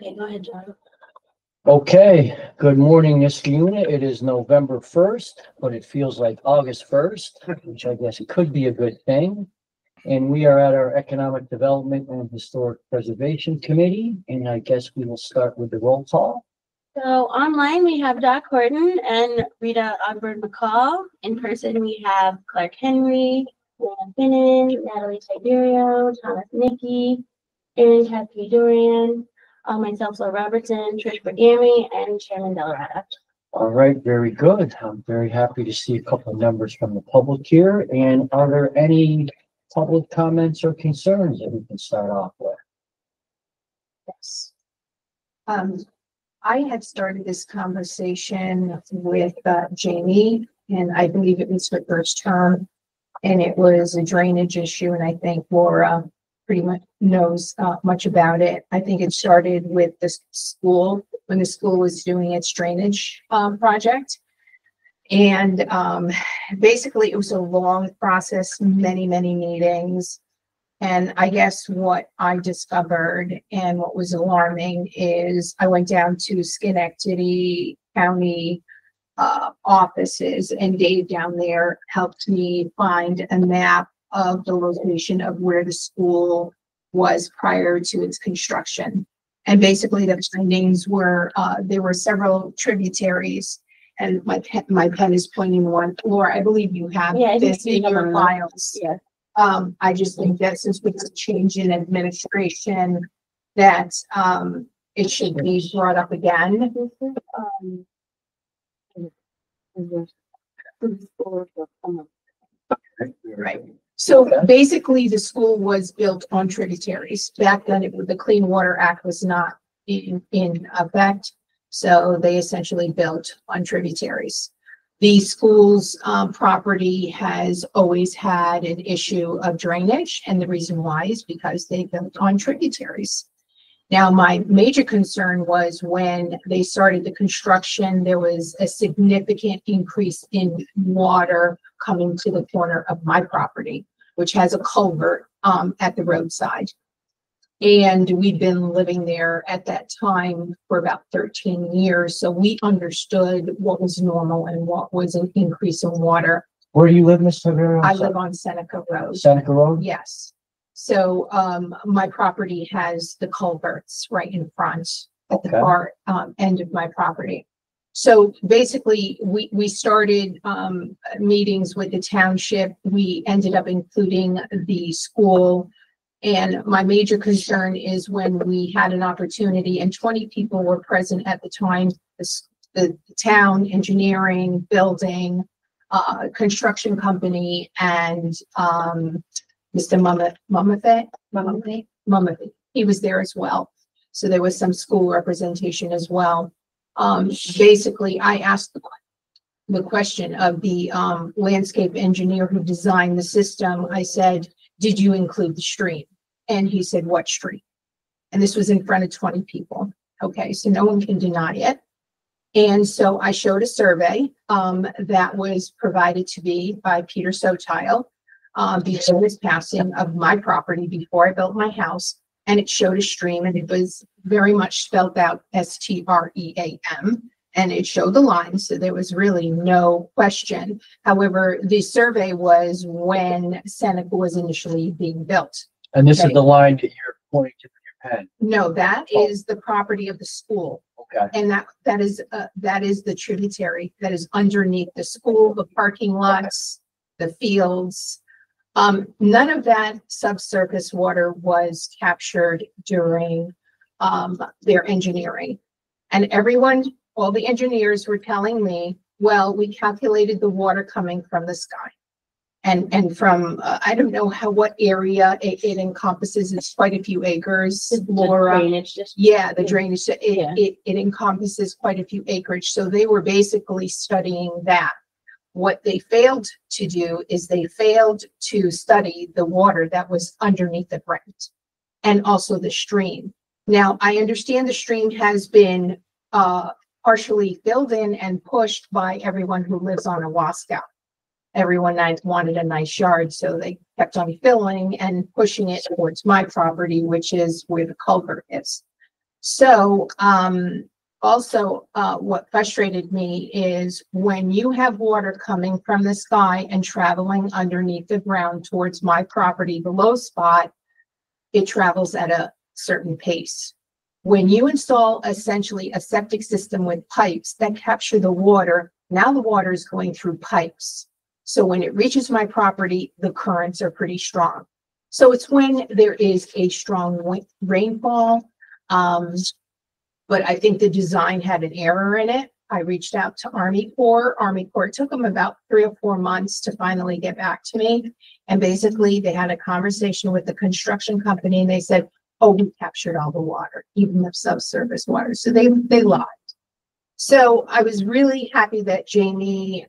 Okay, go ahead, John. Okay, good morning, Niskayuna. It is November 1st, but it feels like August 1st, which I guess it could be a good thing. And we are at our Economic Development and Historic Preservation Committee, and I guess we will start with the roll call. So online we have Doc Horton and Rita Ogburn McCall. In person we have Clark Henry, Lana Finnan, Natalie Siberio, Thomas Nicky, Erin Kathy Dorian, myself, Laura Robertson, Trish Bergami, and Chairman Delarada. All right, very good. I'm very happy to see a couple of members from the public here. And are there any public comments or concerns that we can start off with? Yes. I had started this conversation with Jamie, and I believe it was her first term, and it was a drainage issue, and I think Laura pretty much knows much about it. I think it started with the school, when the school was doing its drainage project. And basically it was a long process, many meetings. And I guess what I discovered and what was alarming is I went down to Schenectady County offices, and Dave down there helped me find a map of the location of where the school was prior to its construction. And basically the findings were there were several tributaries, and my pen is pointing one. Laura, I believe you have this in your files. Yeah. I just think that since we have a change in administration, that it should be brought up again. Right. So basically the school was built on tributaries. Back then the Clean Water Act was not in effect. So they essentially built on tributaries. The school's property has always had an issue of drainage, and the reason why is because they built on tributaries. Now, my major concern was when they started the construction, there was a significant increase in water coming to the corner of my property, which has a culvert at the roadside. And we'd been living there at that time for about 13 years. So we understood what was normal and what was an increase in water. Where do you live, Ms. Severo? I live on Seneca Road. Seneca Road? Yes. So my property has the culverts right in front at the far end of my property. So basically we started meetings with the township. We ended up including the school. And my major concern is when we had an opportunity, and 20 people were present at the time, the town, engineering, building, construction company, and Mr. Mummathy. He was there as well. So there was some school representation as well. Basically, I asked the question of the landscape engineer who designed the system. I said, did you include the stream? And he said, what stream? And this was in front of 20 people. Okay, so no one can deny it. And so I showed a survey that was provided to me by Peter Sotile before his passing of my property, before I built my house. And it showed a stream, and it was very much spelled out STREAM. And it showed the line, so there was really no question. However, the survey was when Seneca was initially being built. And this is the line that you're pointing to with your pen? No, that is the property of the school. Okay. And that is the tributary that is underneath the school, the parking lots, the fields. None of that subsurface water was captured during their engineering. And all the engineers were telling me, well, we calculated the water coming from the sky. And from, I don't know what area it encompasses. It's quite a few acres, Laura. Drainage district. Yeah, the drainage, it encompasses quite a few acreage. So they were basically studying that. What they failed to do is they failed to study the water that was underneath the ground and also the stream. Now, I understand the stream has been partially filled in and pushed by everyone who lives on Owasco. Everyone wanted a nice yard, so they kept on filling and pushing it towards my property, which is where the culvert is. So, also, what frustrated me is when you have water coming from the sky and traveling underneath the ground towards my property, the low spot, it travels at a certain pace. When you install essentially a septic system with pipes that capture the water, now the water is going through pipes. So when it reaches my property, the currents are pretty strong. So it's when there is a strong rainfall. But I think the design had an error in it. I reached out to Army Corps. Army Corps, it took them about 3 or 4 months to finally get back to me. And basically they had a conversation with the construction company and they said, oh, we captured all the water, even the subsurface water. So they lied. So I was really happy that Jamie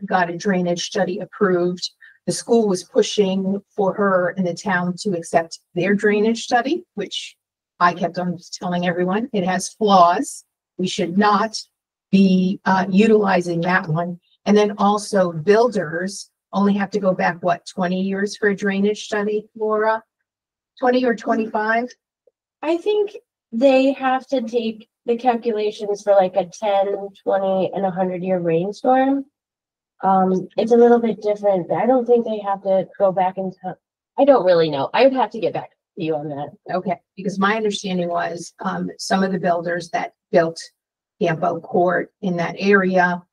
got a drainage study approved. The school was pushing for her and the town to accept their drainage study, which I kept on telling everyone it has flaws. We should not be utilizing that one. And then also builders only have to go back, what, 20 years for a drainage study, Laura? 20 or 25? I think they have to take the calculations for like a 10, 20, and 100-year rainstorm. It's a little bit different. I don't think they have to go back in time. I don't really know. I would have to get back to you on that. Okay, because my understanding was some of the builders that built Campo Court in that area,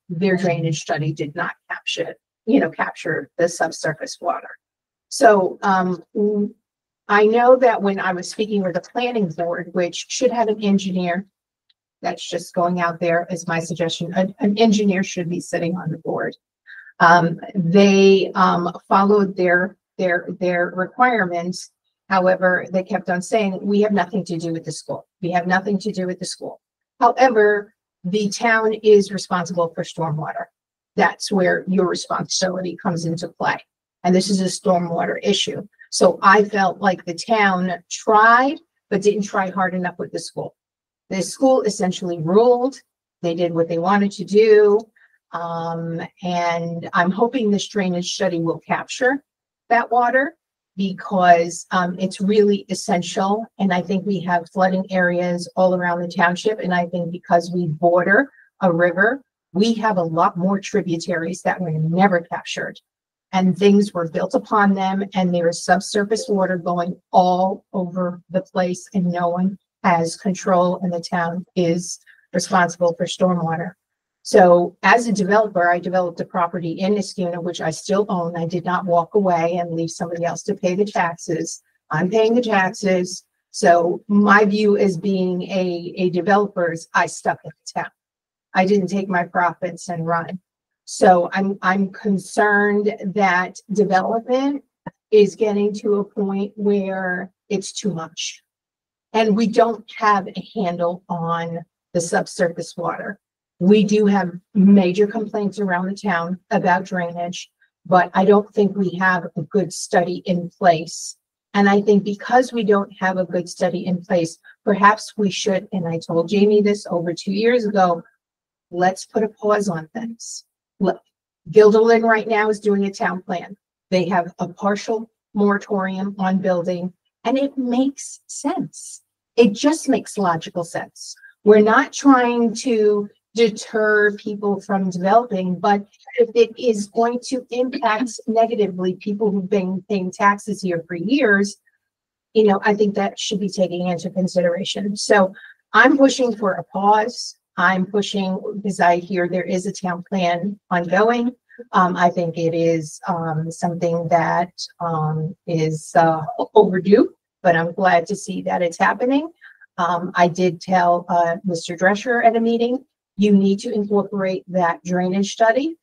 their drainage study did not capture the subsurface water. So I know that when I was speaking with the planning board, which should have an engineer, that's just going out there as my suggestion, an engineer should be sitting on the board. They followed their requirements. However, they kept on saying, we have nothing to do with the school. We have nothing to do with the school. However, the town is responsible for stormwater. That's where your responsibility comes into play. And this is a stormwater issue. So I felt like the town tried, but didn't try hard enough with the school. The school essentially ruled. They did what they wanted to do. And I'm hoping this drainage study will capture that water because it's really essential. And I think we have flooding areas all around the township. And I think because we border a river, we have a lot more tributaries that were never captured. And things were built upon them, and there is subsurface water going all over the place, and no one has control, and the town is responsible for stormwater. So as a developer, I developed a property in Niskuna, which I still own. I did not walk away and leave somebody else to pay the taxes. I'm paying the taxes. So my view as being a developer is I stuck at the town. I didn't take my profits and run. So I'm concerned that development is getting to a point where it's too much. And we don't have a handle on the subsurface water. We do have major complaints around the town about drainage, but I don't think we have a good study in place. And I think because we don't have a good study in place, perhaps we should, and I told Jamie this over 2 years ago, let's put a pause on things. Look, Guilderland right now is doing a town plan. They have a partial moratorium on building, and it makes sense. It just makes logical sense. We're not trying to deter people from developing, but if it is going to impact negatively people who've been paying taxes here for years, I think that should be taken into consideration. So I'm pushing for a pause. I'm pushing because I hear there is a town plan ongoing. I think it is something that is overdue, but I'm glad to see that it's happening. I did tell Mr. Drescher at a meeting, you need to incorporate that drainage study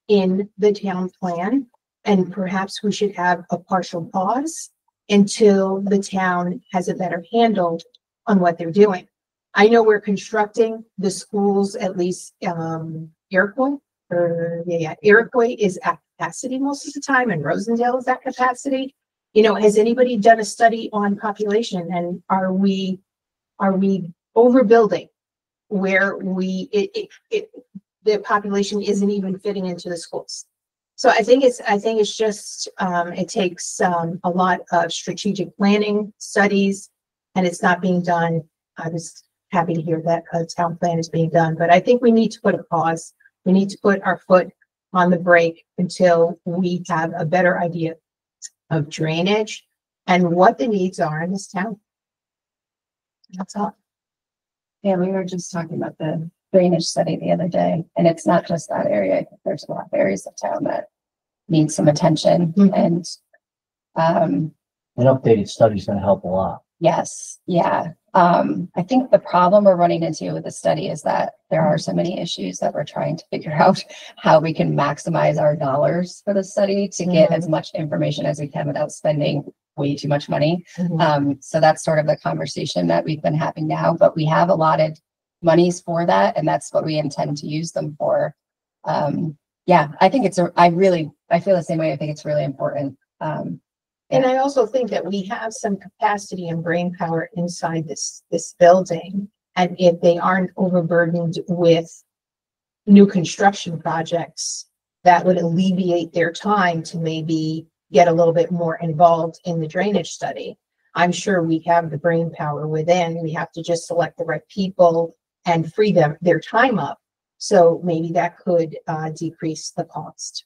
in the town plan, and perhaps we should have a partial pause until the town has a better handle on what they're doing. I know we're constructing the schools, at least Iroquois is at capacity most of the time, and Rosendale is at capacity. Has anybody done a study on population, and are we overbuilding where the population isn't even fitting into the schools? So I think it's just it takes a lot of strategic planning studies and it's not being done. I was happy to hear that a town plan is being done, but I think we need to put a pause. We need to put our foot on the brake until we have a better idea of drainage and what the needs are in this town. That's all. Yeah, we were just talking about the drainage study the other day, and it's not just that area. I think there's a lot of areas of town that need some attention. Mhm. And An updated study's gonna help a lot. yes, yeah. I think the problem we're running into with the study is that there are so many issues that we're trying to figure out how we can maximize our dollars for the study to get as much information as we can without spending way too much money. So that's sort of the conversation that we've been having now, but we have allotted monies for that, and that's what we intend to use them for. Yeah, I think I feel the same way. I think it's really important. And I also think that we have some capacity and brain power inside this building. And if they aren't overburdened with new construction projects, that would alleviate their time to maybe get a little bit more involved in the drainage study. I'm sure we have the brain power within. We have to just select the right people and free their time up. So maybe that could decrease the cost.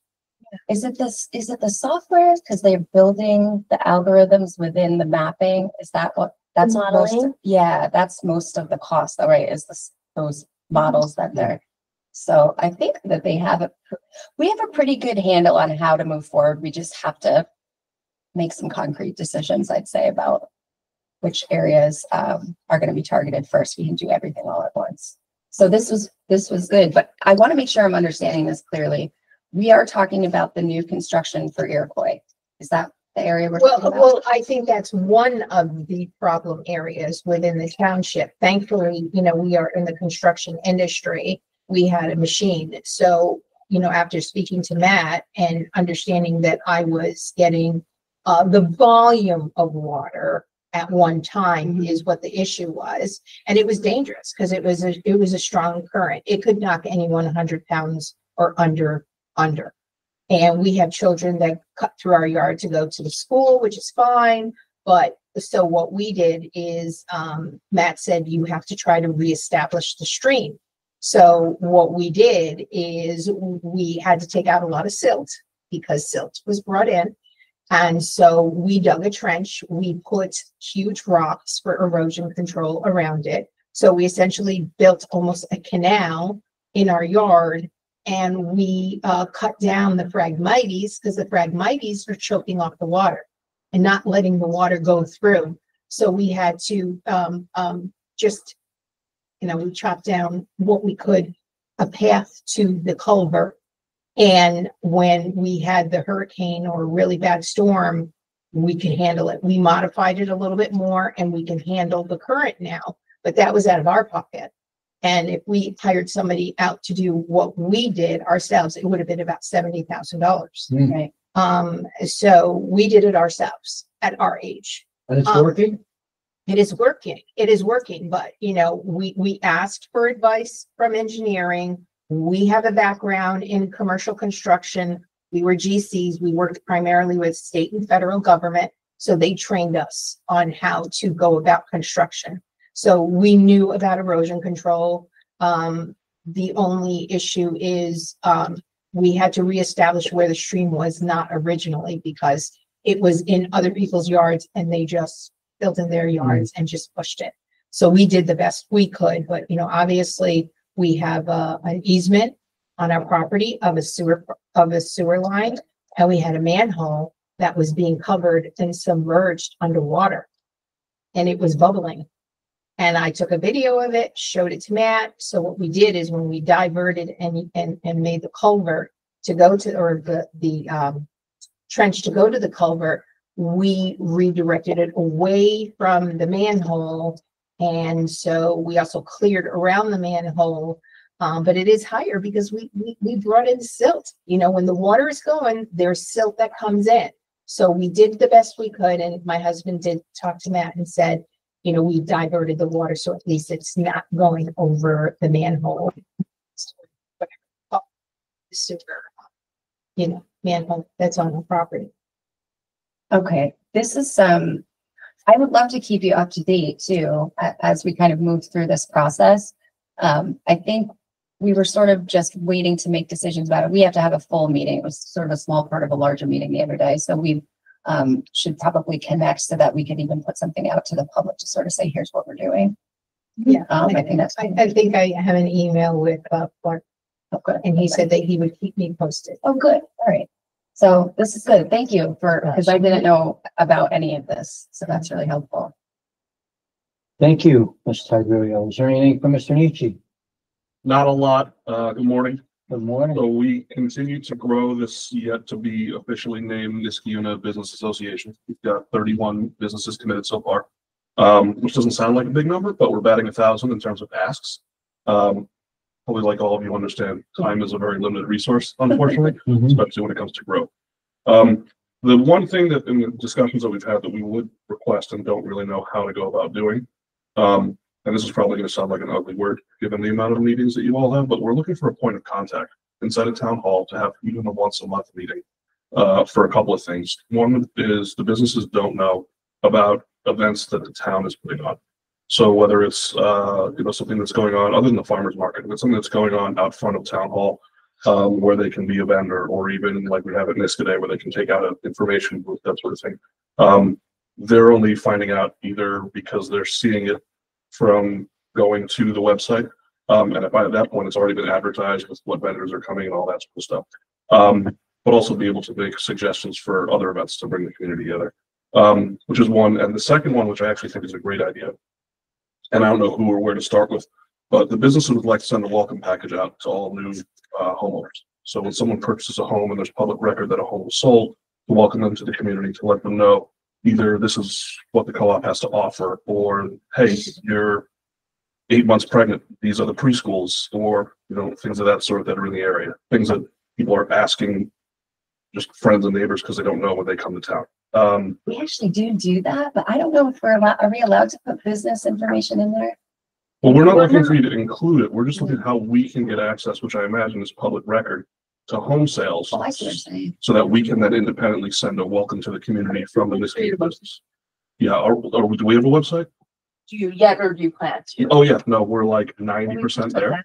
Is it the software? Because they're building the algorithms within the mapping. Is that what that's Modeling? Yeah, that's most of the cost, though, right? Is those models that they're. So I think that we have a pretty good handle on how to move forward. We just have to make some concrete decisions, I'd say, about which areas are going to be targeted first. We can do everything all at once. So this was good, but I want to make sure I'm understanding this clearly. We are talking about the new construction for Iroquois. Is that the area we're talking about? Well, I think that's one of the problem areas within the township. Thankfully, we are in the construction industry. We had a machine. So, after speaking to Matt and understanding that I was getting the volume of water at one time is what the issue was. And it was dangerous because it was a strong current. It could knock anyone 100 pounds or under. And we have children that cut through our yard to go to the school, which is fine. But so what we did is Matt said, you have to try to reestablish the stream. So what we did is we had to take out a lot of silt because silt was brought in. And so we dug a trench. We put huge rocks for erosion control around it. So we essentially built almost a canal in our yard. And we cut down the Phragmites because the Phragmites are choking off the water and not letting the water go through. So we had to we chopped down what we could, a path to the culvert. And when we had the hurricane or a really bad storm, we could handle it. We modified it a little bit more and we can handle the current now, but that was out of our pocket. And if we hired somebody out to do what we did ourselves, it would have been about $70,000. Right. So we did it ourselves at our age. And it's working? It is working. It is working. But, we asked for advice from engineering. We have a background in commercial construction. We were GCs. We worked primarily with state and federal government. So they trained us on how to go about construction. So we knew about erosion control. The only issue is we had to reestablish where the stream was not originally because it was in other people's yards and they just built in their yards and just pushed it. So we did the best we could, but obviously we have an easement on our property of a sewer line, and we had a manhole that was being covered and submerged underwater, and it was bubbling. And I took a video of it, showed it to Matt. So what we did is when we diverted and made the culvert to go to, or the trench to go to the culvert, we redirected it away from the manhole. And so we also cleared around the manhole, but it is higher because we brought in silt. When the water is going, there's silt that comes in. So we did the best we could. And my husband did talk to Matt and said, we diverted the water, so at least it's not going over the manhole. Manhole that's on the property. Okay, this is I would love to keep you up to date too, as we kind of move through this process. I think we were sort of just waiting to make decisions about it. We have to have a full meeting. It was sort of a small part of a larger meeting the other day. So we should probably connect so that we could even put something out to the public to sort of say, here's what we're doing. Yeah, I think that's. I think I have an email with Clark, Okay. and he said that he would keep me posted. Oh, good. All right. So this is good. Thank you because I didn't know about any of this. So that's really helpful. Thank you, Mr. Tiberio. Is there anything from Mr. Nietzsche? Not a lot. Good morning. Good morning. So we continue to grow this yet to be officially named Niskayuna Business Association. We've got 31 businesses committed so far, which doesn't sound like a big number, but we're batting 1,000 in terms of asks. Probably like all of you understand, time is a very limited resource, unfortunately, especially when it comes to growth. The one thing that in the discussions that we've had that we would request and don't really know how to go about doing, and this is probably going to sound like an ugly word given the amount of meetings that you all have, but we're looking for a point of contact inside of town hall to have even a once a month meeting for a couple of things. One is the businesses don't know about events that the town is putting on. So whether it's something that's going on other than the farmers market, but something that's going on out front of town hall, where they can be a vendor, or even like we have at NISC today, where they can take out an information booth, that sort of thing. They're only finding out either because they're seeing it from going to the website, and by that point, it's already been advertised with what vendors are coming and all that sort of stuff. But also be able to make suggestions for other events to bring the community together, which is one. And the second one, which I actually think is a great idea, and I don't know who or where to start with, but the businesses would like to send a welcome package out to all new homeowners. So when someone purchases a home and there's public record that a home was sold, to welcome them to the community, to let them know either this is what the co-op has to offer, or hey, you're 8 months pregnant, these are the preschools, or things of that sort that are in the area, things that people are asking just friends and neighbors because they don't know when they come to town. We actually do that, but I don't know if are we allowed to put business information in there? Well, we're not looking for you to include it. We're just looking at how we can get access, which I imagine is public record, to home sales. Oh, I see what you're saying. So that we can then independently send a welcome to the community from the Niskayuna business. Yeah, or do we have a website? Do you yet or do you plan to? Oh yeah, no, we're like 90% there.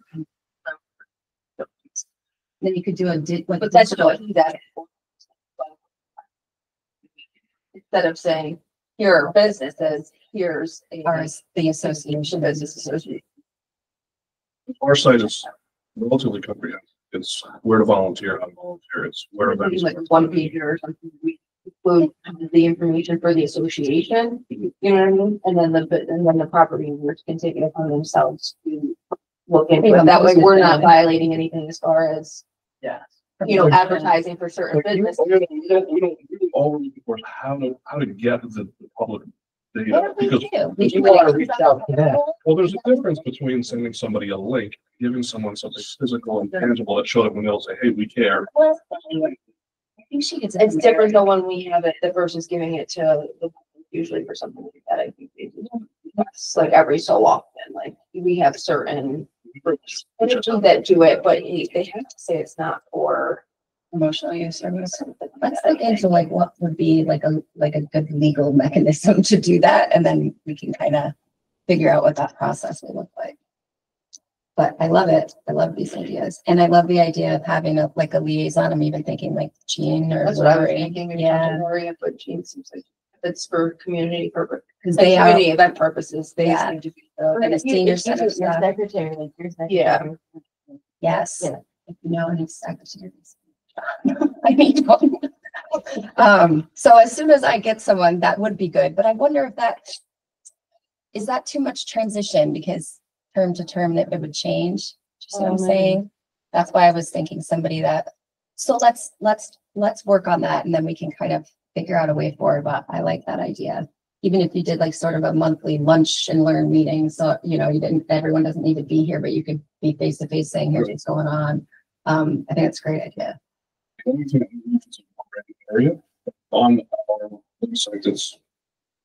Then you could do But that's what he does. Instead of saying, here are businesses, here's the association. business association. Our site is relatively comprehensive. It's where to volunteer, how to volunteer. It's where events. Like one page or something, we include the information for the association, you know what I mean? And then the property owners can take it upon themselves to look into it. That way we're not violating anything as far as, advertising for certain businesses. We don't always report how to get the public data, because You want to reach out to them. well, there's a difference between sending somebody a link, giving someone something physical and tangible that showed up and they'll say, hey, we care. I think she gets. It's different than when we have it, versus giving it to the, usually for something like that, I think they do. It's like every so often, like we have certain groups that do it, but they have to say it's not for Emotional use or something. Let's look into like what would be like a good legal mechanism to do that, and then we can kind of figure out what that process will look like. But I love it. I love these ideas, and I love the idea of having a liaison. I'm even thinking like Jean or that's what I was Lori. thinking. Yeah, But Jean seems like it's for community purpose, because they are. community event purposes. They Yeah. seem to be And a senior center staff. Secretary, like your secretary. Yeah. Yes. Yeah. If you know any secretaries. I need one. So as soon as I get someone, that would be good. But I wonder if is that too much transition, because term to term that it would change. You see what I'm saying? That's why I was thinking somebody that. So let's work on that, and then we can kind of figure out a way forward. But I like that idea. Even if you did like sort of a monthly lunch and learn meeting, so everyone doesn't need to be here, but you could be face to face saying, here's what's going on. I think it's a great idea. Area on our website, it's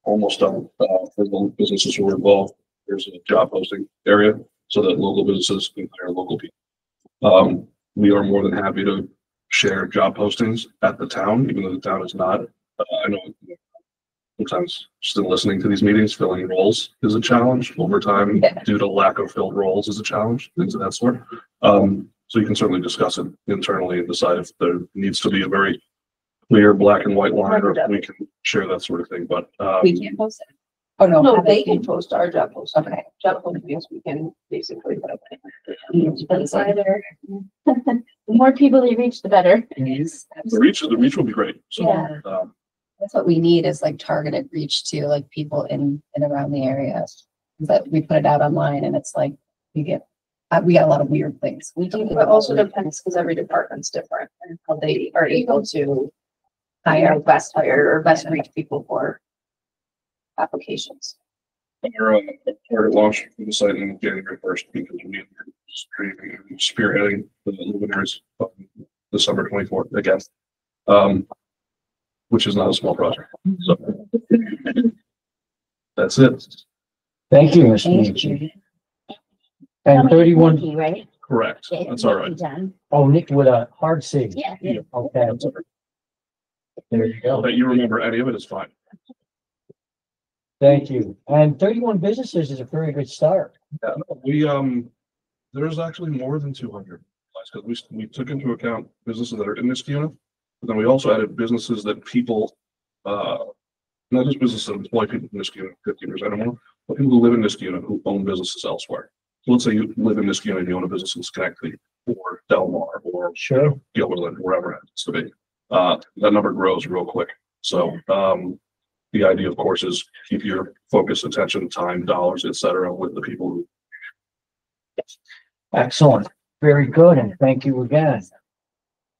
almost done for the businesses who are involved. There's a job posting area so that local businesses can hire local people. We are more than happy to share job postings at the town, even though the town is not. I know sometimes just in listening to these meetings, filling roles is a challenge. Overtime Yeah. due to lack of filled roles is a challenge, things of that sort. So you can certainly discuss it internally and decide if there needs to be a very clear black and white line, or if we can share that sort of thing, but, We can't post it. Oh, no. No, have they it. can post our job post. Okay. Job postings, we can basically. The more people they reach, the better. Yes, the reach will be great. So, Yeah. That's what we need is like targeted reach to like people in and around the area. But we put it out online and it's like, we get a lot of weird things. We do. But also depends because every department's different and how they are able to hire best hire or best reach people for applications. our target launch for the site on January 1st, because we are spearheading the luminaries December 24th again, which is not a small project. So that's it. Thank you, Mr. Thank Michi. you. And 31, Nikki, right? Correct. Yeah, That's all right. Nikki done. oh, Nick with a hard C. Yeah. Okay, there you go. That you remember any of it is fine. Thank you. And 31 businesses is a very good start. Yeah, we, there's actually more than 200, because we took into account businesses that are in this unit, but then we also added businesses that people, not just businesses that employ people in this unit 50% or more, but people who live in this unit who own businesses elsewhere. So let's say you live in this unit, you own a business in Schenectady or Del Mar or Sure. Gilbertland, wherever it happens to be. That number grows real quick. So, the idea, of course, is keep your focus, attention, time, dollars, etc., with the people who. Excellent. Very good. And thank you again.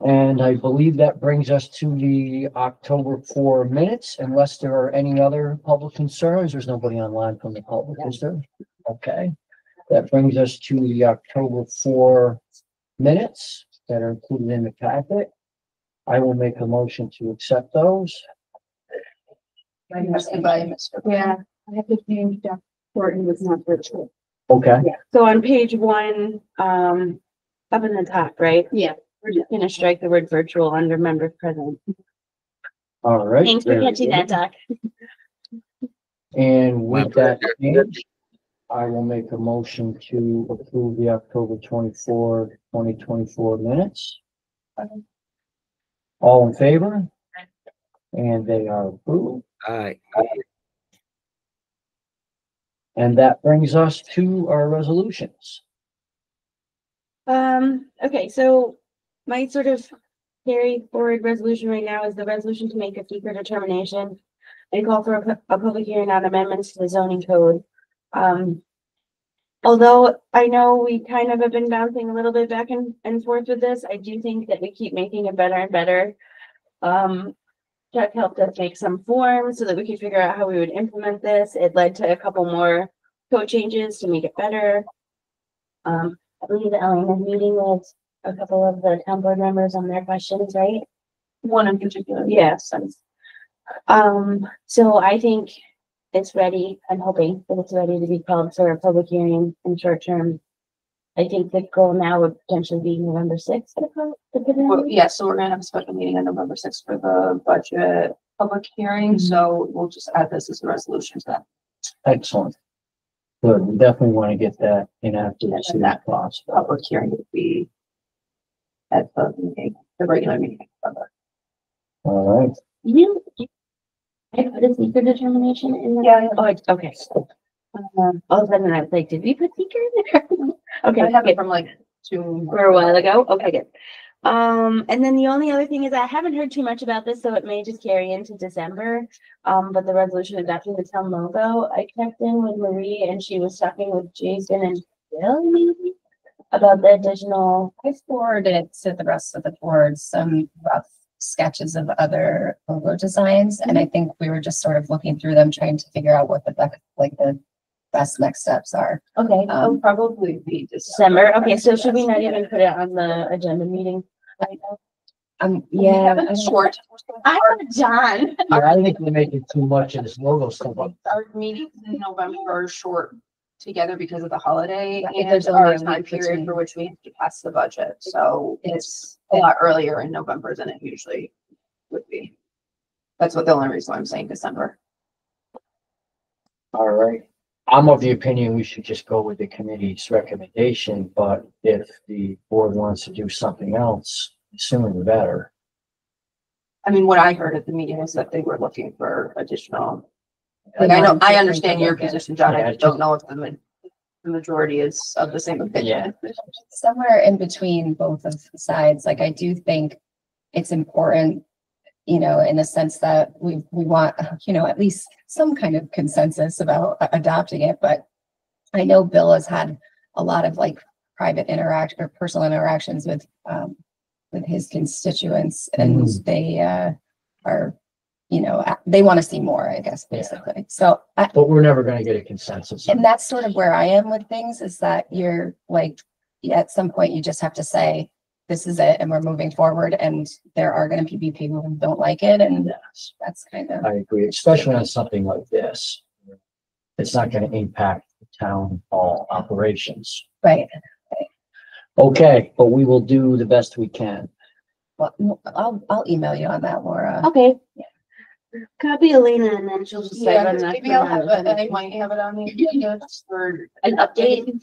And I believe that brings us to the October 4 minutes, unless there are any other public concerns. There's nobody online from the public, is there? Okay. That brings us to the October 4 minutes that are included in the packet. I will make a motion to accept those. By Mr. Yeah, I have to change Dr. Horton was not virtual. Okay. So on page 1, up in the top, right? Yeah. We're just gonna strike the word virtual under members present. All right. Thanks for very catching good. that, Doc. And with that change, I will make a motion to approve the October 24, 2024 minutes. All in favor? And they are approved. Aye. And that brings us to our resolutions. Okay, so my sort of carry forward resolution right now is the resolution to make a secret determination and call for a public hearing on amendments to the zoning code. Although I know we kind of have been bouncing a little bit back and forth with this, I do think that we keep making it better and better. Chuck helped us make some forms so that we could figure out how we would implement this. It led to a couple more code changes to make it better. I believe Ellen is meeting with a couple of the town board members on their questions, right? One in particular. Yes. So I think it's ready. I'm hoping that it's ready to be called for a public hearing in short term. I think the goal now would potentially be November 6th to put it Well, on. yeah, so we're gonna have a special meeting on November 6th for the budget public hearing, so we'll just add this as a resolution to that. Excellent. Good. We definitely want to get that enacted as soon as possible. Public hearing would be at the meeting, the regular meeting. All right. I put a secret determination in there. Yeah. Oh, okay. All of a sudden I was like, did we put secret in there? Okay. I have good. it from like 2. For a while ago. Okay, good. And then the only other thing is I haven't heard too much about this, so it may just carry into December. But the resolution adopting the town logo, I checked in with Marie and she was talking with Jason and Bill maybe about the additional. I forwarded to the rest of the board some rough sketches of other logo designs. And I think we were just sort of looking through them, trying to figure out what the best next steps are. Okay, It'll probably be December. Okay, so should we not even put it on the agenda meeting? Yeah. It's short. I'm John. Yeah, I think we're making too much of this logo stuff. Our meetings in November are short together because of the holiday Right, and there's only our a time week period between. for which we have to pass the budget. So it's a lot earlier in November than it usually would be. That's what the only reason why I'm saying December. All right. I'm of the opinion we should just go with the committee's recommendation, but if the board wants to do something else, the sooner the better. I mean, what I heard at the meeting is that they were looking for additional. Like, I know, I understand your position, John. I just don't know if the majority is of the same opinion. Somewhere in between both of the sides, like I do think it's important, you know, in the sense that we want, you know, at least some kind of consensus about adopting it. But I know Bill has had a lot of like private interaction or personal interactions with his constituents, and they are, you know, they want to see more, I guess, basically. Yeah. So, but we're never going to get a consensus. And that's sort of where I am with things, is that you're like, at some point you just have to say, this is it, and we're moving forward, and there are going to be people who don't like it. And yes, that's kind of, I agree, especially on something like this. It's not going to impact the town hall operations. Right. Okay, but we will do the best we can. Well, I'll email you on that, Laura. Okay. Yeah. Copy Elena and then she'll just. yeah, maybe I'll have it, and I might have it on the agenda for An update.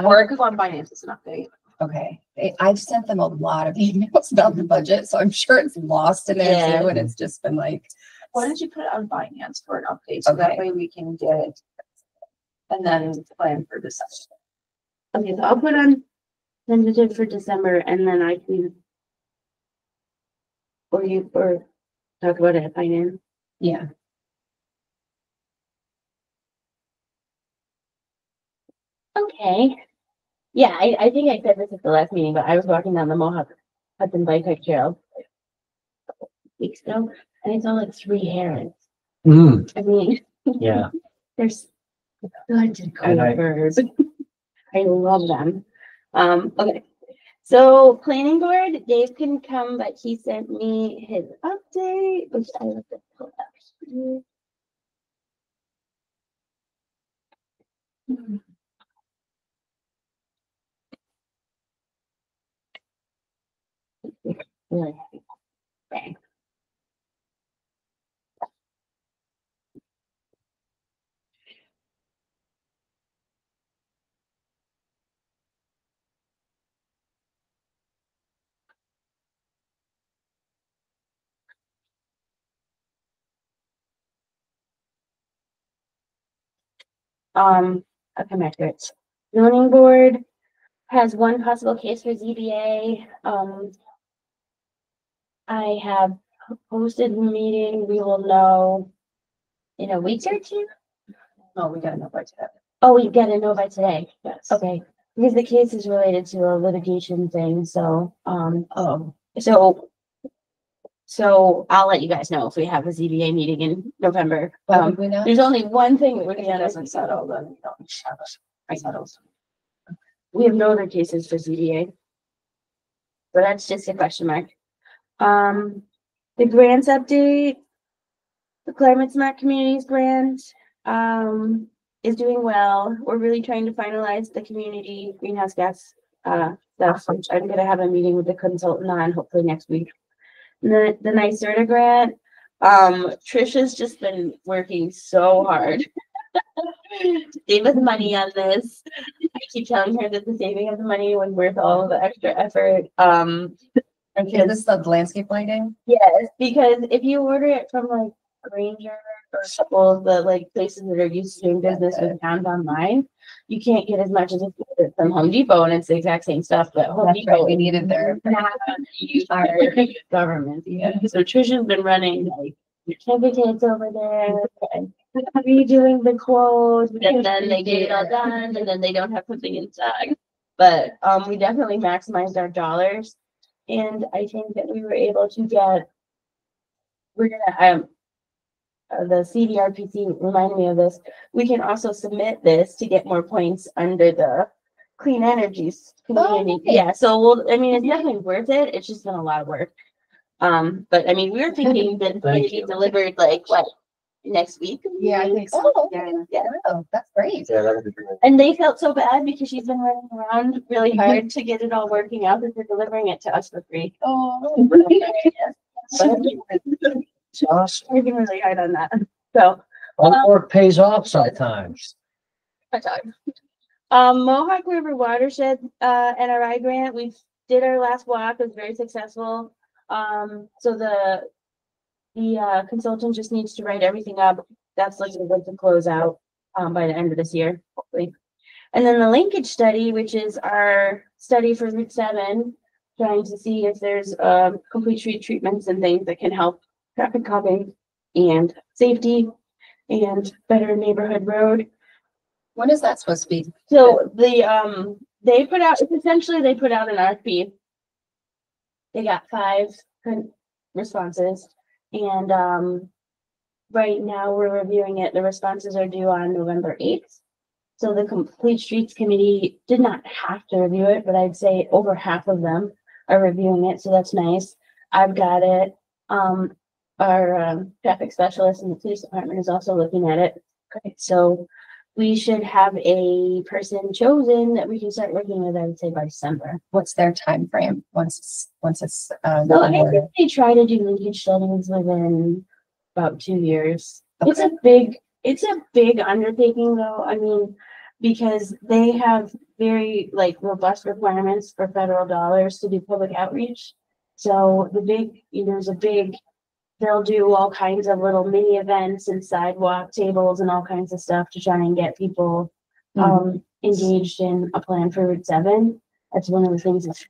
or it could go on finance as an update. Okay. I've sent them a lot of emails about the budget, so I'm sure it's lost in there too, and it's just been like. Why don't you put it on finance for an update, so that way we can get it and then plan for December. Okay, so I'll put on tentative for December, and then I can. Or talk about it at finance. Yeah. Okay. Yeah, I think I said this at the last meeting, but I was walking down the Mohawk Hudson Bike Hike Trail a couple weeks ago, and I saw like 3 herons. I mean, Yeah. there's such a cool bird. I love them. Okay. So planning board, Dave couldn't come, but he sent me his update, which I have to pull up here. Really happy. Okay. I'll come back to it. Zoning board has 1 possible case for ZBA. I have posted the meeting. We will know in a week or 2. No, we gotta know by today. Oh, we gotta know by today. Yes. Okay, because the case is related to a litigation thing, so, so I'll let you guys know if we have a ZBA meeting in November. We know? There's only one thing that would If be it on it. doesn't settle, then we don't have it. I settle. We have no other cases for ZBA. So that's just a question mark. The grants update, the Climate Smart Communities grant, is doing well. We're really trying to finalize the community greenhouse gas, stuff, which I'm gonna have a meeting with the consultant on hopefully next week. The NYSERDA grant, Trisha's just been working so hard to save us money on this. I keep telling her that the saving of the money was worth all of the extra effort. Okay, this is the landscape lighting. Yes, because if you order it from like Granger or a couple of the like places that are used to doing business with towns online, you can't get as much as if you get it from Home Depot, and it's the exact same stuff, but Home That's Depot right, we needed their. not use our government. Yeah. So Trisha's been running like certificates over there and redoing the quotes, and then they get it all done, and then they don't have something in stock. But we definitely maximized our dollars, and I think that we were able to get. We're gonna the CDRPC reminded me of this. We can also submit this to get more points under the clean energies community. okay. Yeah, so we'll, I mean, it's definitely worth it. It's just been a lot of work. But I mean, we were thinking that Thank it'd be you. delivered like what, next week? Yeah, I think so. Oh, okay. Yeah. Oh, that's great. Yeah, that'll be great. And they felt so bad because she's been running around really hard to get it all working out, that they're delivering it to us for free. Oh. Yes. But Awesome. working really hard on that. So, All work pays off sometimes. Mohawk River Watershed, NRI grant, we did our last walk, it was very successful. So the consultant just needs to write everything up. That's looking good to close out, by the end of this year, hopefully. And then the linkage study, which is our study for Route 7, trying to see if there's, complete street treatments and things that can help traffic calming and safety and better neighborhood road. When is that supposed to be? So they put out, essentially they put out an RFP. They got 5 responses and right now we're reviewing it. The responses are due on November 8th. So the Complete Streets Committee did not have to review it, but I'd say over half of them are reviewing it, so that's nice. I've got it. Our traffic specialist in the police department is also looking at it. Okay, so we should have a person chosen that we can start working with, I would say by December. What's their time frame once it's So I think they try to do linkage studies within about 2 years. Okay. It's a big undertaking though. I mean, because they have very like robust requirements for federal dollars to do public outreach. So they'll do all kinds of little mini events and sidewalk tables and all kinds of stuff to try and get people engaged in a plan for Route 7. That's one of the things that's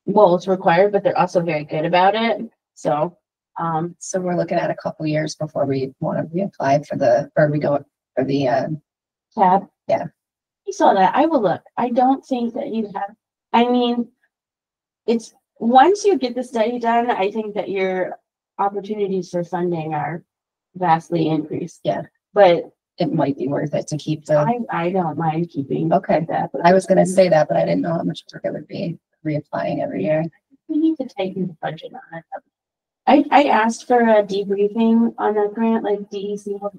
it's required, but they're also very good about it. So we're looking at a couple years before we want to reapply for the tab. Yeah. You saw that. I will look. I don't think that you have, I mean, it's once you get the study done, I think that your opportunities for funding are vastly increased. Yeah. But it might be worth it to keep the. I don't mind keeping. Okay. That. I was going to say that, but I didn't know how much work it would be reapplying every year. We need to tighten the budget on it. I asked for a debriefing on that grant, like DEC will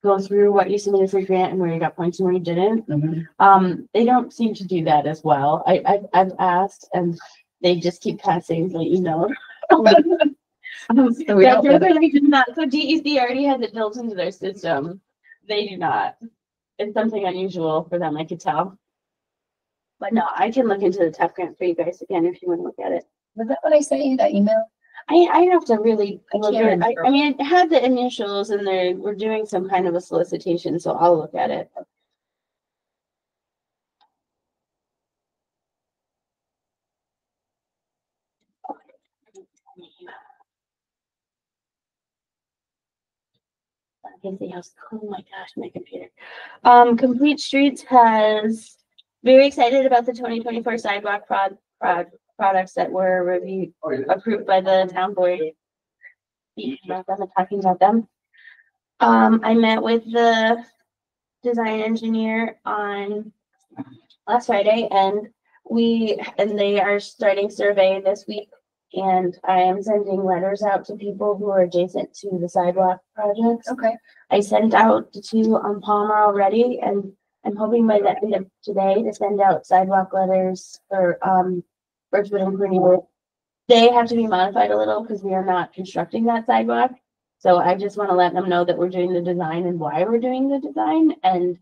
go through what you submitted for grant and where you got points and where you didn't. Mm-hmm. They don't seem to do that as well. I've asked and they just keep passing, so you know. So DEC already has it built into their system. They do not. It's something unusual for them, I could tell. But no, I can look into the TEP grant for you guys again if you want to look at it. Was that what I sent you, that email? I have to really look at it. remember. I mean, it had the initials and we're doing some kind of a solicitation, so I'll look at it. Oh my gosh, my computer. Complete Streets has very excited about the 2024 sidewalk products that were approved by the town board. I'm talking about them. I met with the design engineer on last Friday and they are starting survey this week. And I am sending letters out to people who are adjacent to the sidewalk projects. Okay. I sent out the 2 on Palmer already, and I'm hoping by the end of today to send out sidewalk letters for Birchwood and Greenwood. They have to be modified a little because we are not constructing that sidewalk. So I just want to let them know that we're doing the design and why we're doing the design and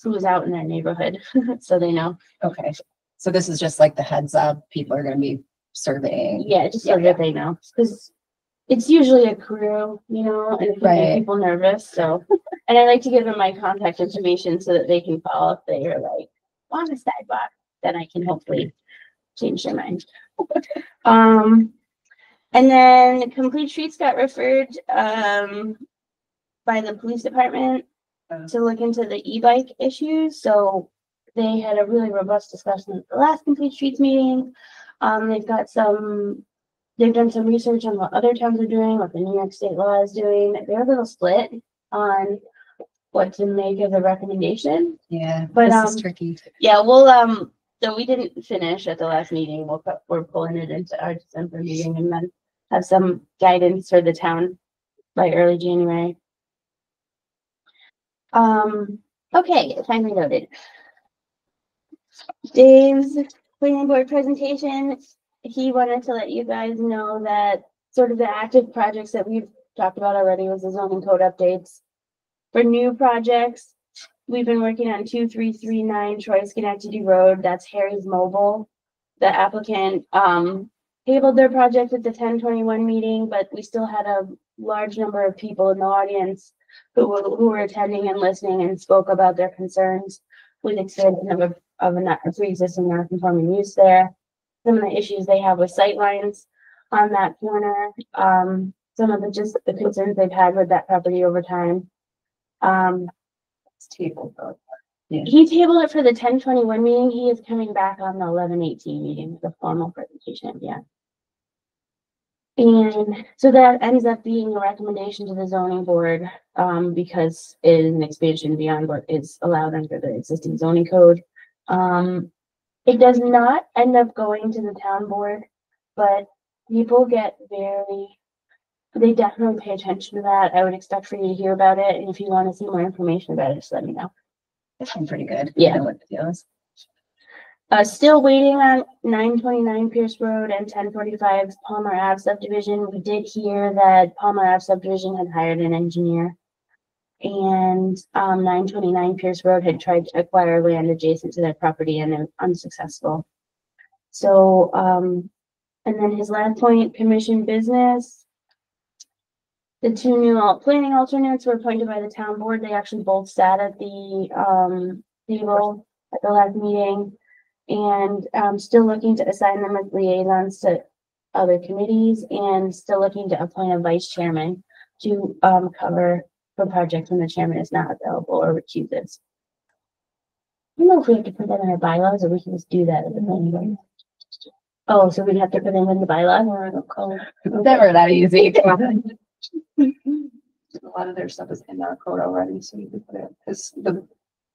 who's out in their neighborhood so they know. Okay. So this is just like the heads up. People are going to be surveying. Yeah, just so that they know, because it's usually a crew, you know, and it can make people nervous. So, and I like to give them my contact information so that they can call if they are like on a sidewalk. Then I can hopefully change their mind. And then Complete Streets got referred by the police department to look into the e-bike issues. So they had a really robust discussion at the last Complete Streets meeting. They've done some research on what other towns are doing, what the New York State law is doing. They're a little split on what to make as a recommendation. Yeah, but this is tricky. Yeah, so we didn't finish at the last meeting. We're pulling it into our December meeting and then have some guidance for the town by early January. Okay, finally noted. Dave's planning board presentation, he wanted to let you guys know that sort of the active projects that we've talked about already was the zoning code updates. For new projects, we've been working on 2339 Troy Schenectady Road. That's Harry's Mobile. The applicant, tabled their project at the 1021 meeting, but we still had a large number of people in the audience who were attending and listening and spoke about their concerns with expansion of a pre-existing non-conforming use there. Some of the issues they have with sightlines on that corner. Some of the concerns they've had with that property over time. It's tabled though. He tabled it for the 1021 meeting. He is coming back on the 1118 meeting with a formal presentation, yeah. And so that ends up being a recommendation to the zoning board, because it is an expansion beyond what is allowed under the existing zoning code. It does not end up going to the town board, but people get they definitely pay attention to that. I would expect for you to hear about it, and if you want to see more information about it, just let me know. That sounds pretty good. Yeah. I know what the deal is. Still waiting on 929 Pierce Road and 1045 Palmer Ave subdivision. We did hear that Palmer Ave subdivision had hired an engineer. And 929 Pierce Road had tried to acquire land adjacent to their property and unsuccessful. So, and then his last point, commission business. The two new planning alternates were appointed by the town board. They actually both sat at the table at the last meeting. And still looking to assign them as liaisons to other committees, and still looking to appoint a vice chairman to cover for projects when the chairman is not available or recuses. I don't know if we have to put that in our bylaws, or we can just do that at the planning. Oh, so we'd have to put them in the bylaws or in the code. Never that easy. Come on. A lot of their stuff is in our code already, so you can put it, because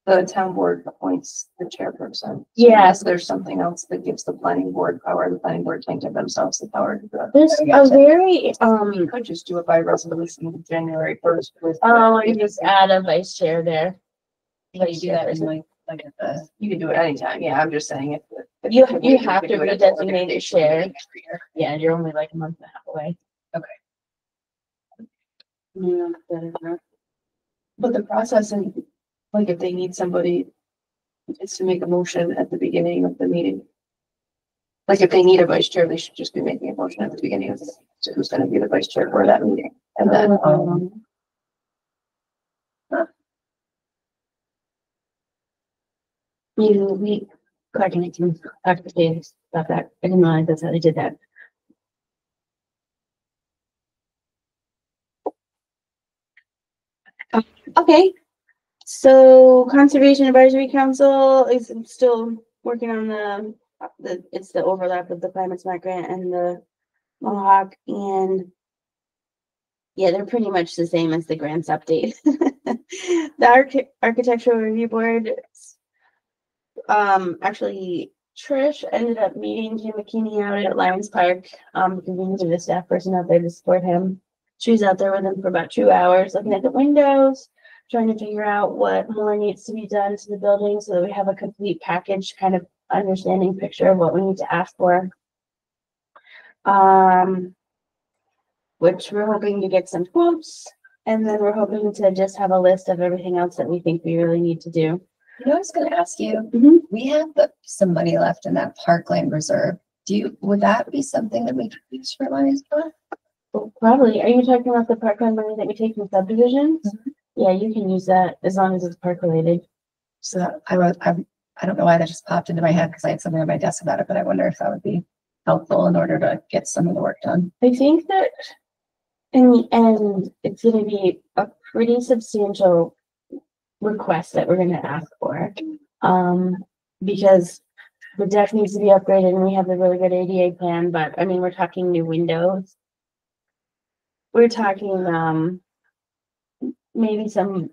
the town board appoints the chairperson. So Yeah. unless there's something else that gives the planning board power, the planning board can't give themselves the power to do it. There's a very We could just do it by resolution January 1st with. you just add a vice chair there. But you do that in like at the. You can do it anytime. Yeah, I'm just saying if. You could have to do it at the redesignate the organizational chair. meeting every year. Yeah, and you're only like a month and a half away. Yeah, but the process, and like if they need somebody, is to make a motion at the beginning of the meeting. Like if they need a vice chair, they should just be making a motion at the beginning of the meeting. So who's going to be the vice chair for that meeting? And then, Clark and I can talk to Dave about that. I didn't realize that's how they did that. Okay, so Conservation Advisory Council is still working on it's the overlap of the Climate Smart Grant and the Mohawk, and yeah, they're pretty much the same as the grants update. The Architectural Review Board, actually Trish ended up meeting Jim McKinney out at Lions Park, because we needed a staff person out there to support him. She was out there with him for about 2 hours, looking at the windows, trying to figure out what more needs to be done to the building so that we have a complete package, kind of understanding picture of what we need to ask for. Which we're hoping to get some quotes, and then we're hoping to just have a list of everything else that we think we really need to do. You know, I was going to ask you. Mhm. We have some money left in that parkland reserve. Would that be something that we could use for Lions Park? Well, probably. Are you talking about the parkland money that we take from subdivisions? Mhm. Yeah, you can use that as long as it's park related. So I don't know why that just popped into my head because I had something on my desk about it, but I wonder if that would be helpful in order to get some of the work done. I think that in the end, it's going to be a pretty substantial request that we're going to ask for. Because the deck needs to be upgraded and we have a really good ADA plan, but I mean, we're talking new windows. We're talking, maybe some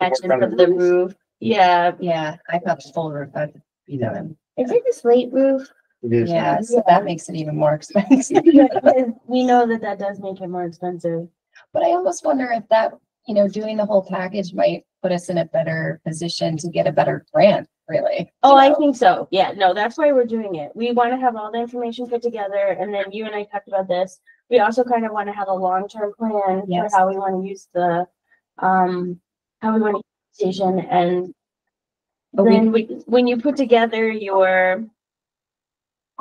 patches of the roof. Yeah. Yeah, I thought the full roof had to be done. Is it a slate roof? It is. Yeah, so that makes it even more expensive. Yeah, because we know that does make it more expensive. But I almost wonder if that, doing the whole package might put us in a better position to get a better grant, really. Oh, I think so. Yeah, no, that's why we're doing it. We want to have all the information put together, and then you and I talked about this. we also kind of want to have a long-term plan Yes. for how we want to use the, how we want to use the station. And then when you put together your,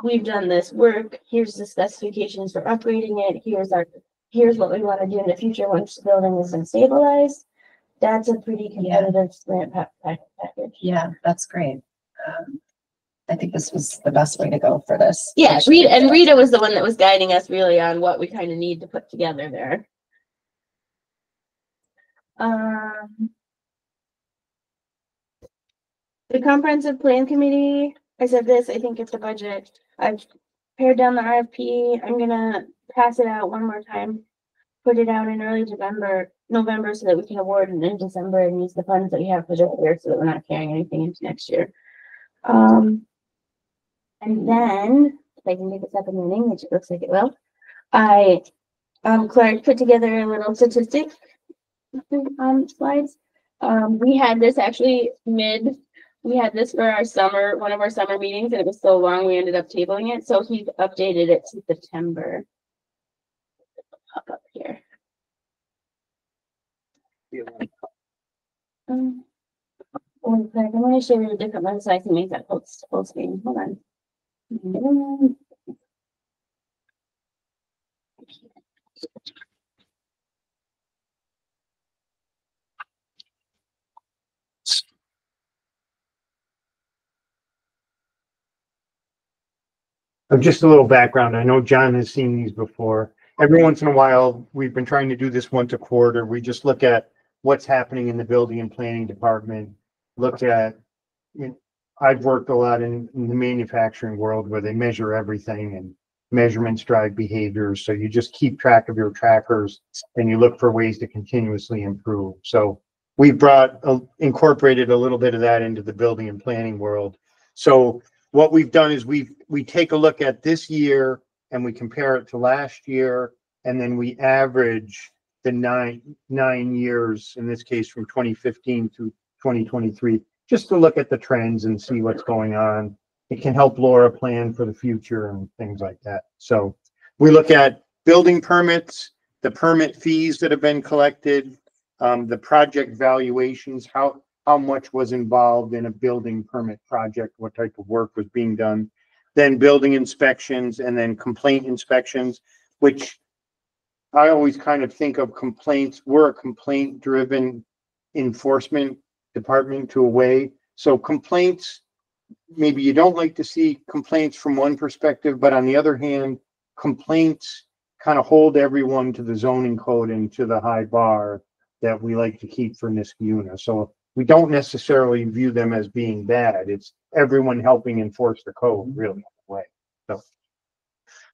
we've done this work, here's the specifications for upgrading it, here's what we want to do in the future once the building is been stabilized. That's a pretty competitive grant package. Yeah, that's great. I think this was the best way to go for this. Yeah, Rita was the one that was guiding us really on what we kind of need to put together there. The comprehensive plan committee, I said this, I think it's a budget. I've pared down the RFP. I'm gonna pass it out one more time. Put it out in early November, so that we can award it in December and use the funds that we have for this year so that we're not carrying anything into next year. And then, if I can make this up in meeting, which it looks like it will, Clark put together a little statistic slides. We had this actually we had this for one of our summer meetings, and it was so long we ended up tabling it. So he's updated it to September. Pop up here. I'm going to show you a different one so I can make that full screen. Hold on. Just a little background. I know John has seen these before. Every once in a while, we've been trying to do this once a quarter. We just look at what's happening in the building and planning department. Look at, I've worked a lot in the manufacturing world where they measure everything and measurements drive behaviors. So you just keep track of your trackers and you look for ways to continuously improve. So we've incorporated a little bit of that into the building and planning world. So what we've done is we take a look at this year and we compare it to last year, and then we average the nine years, in this case from 2015 to 2023, just to look at the trends and see what's going on. It can help Laura plan for the future and things like that. So we look at building permits, the permit fees that have been collected, the project valuations, how much was involved in a building permit project, what type of work was being done, then building inspections, and then complaint inspections, which I always kind of think of complaints. We're a complaint-driven enforcement department to a way. So complaints, maybe you don't like to see complaints from one perspective, but on the other hand, complaints kind of hold everyone to the zoning code and to the high bar that we like to keep for Niskayuna. So we don't necessarily view them as being bad. It's everyone helping enforce the code, really, in a way.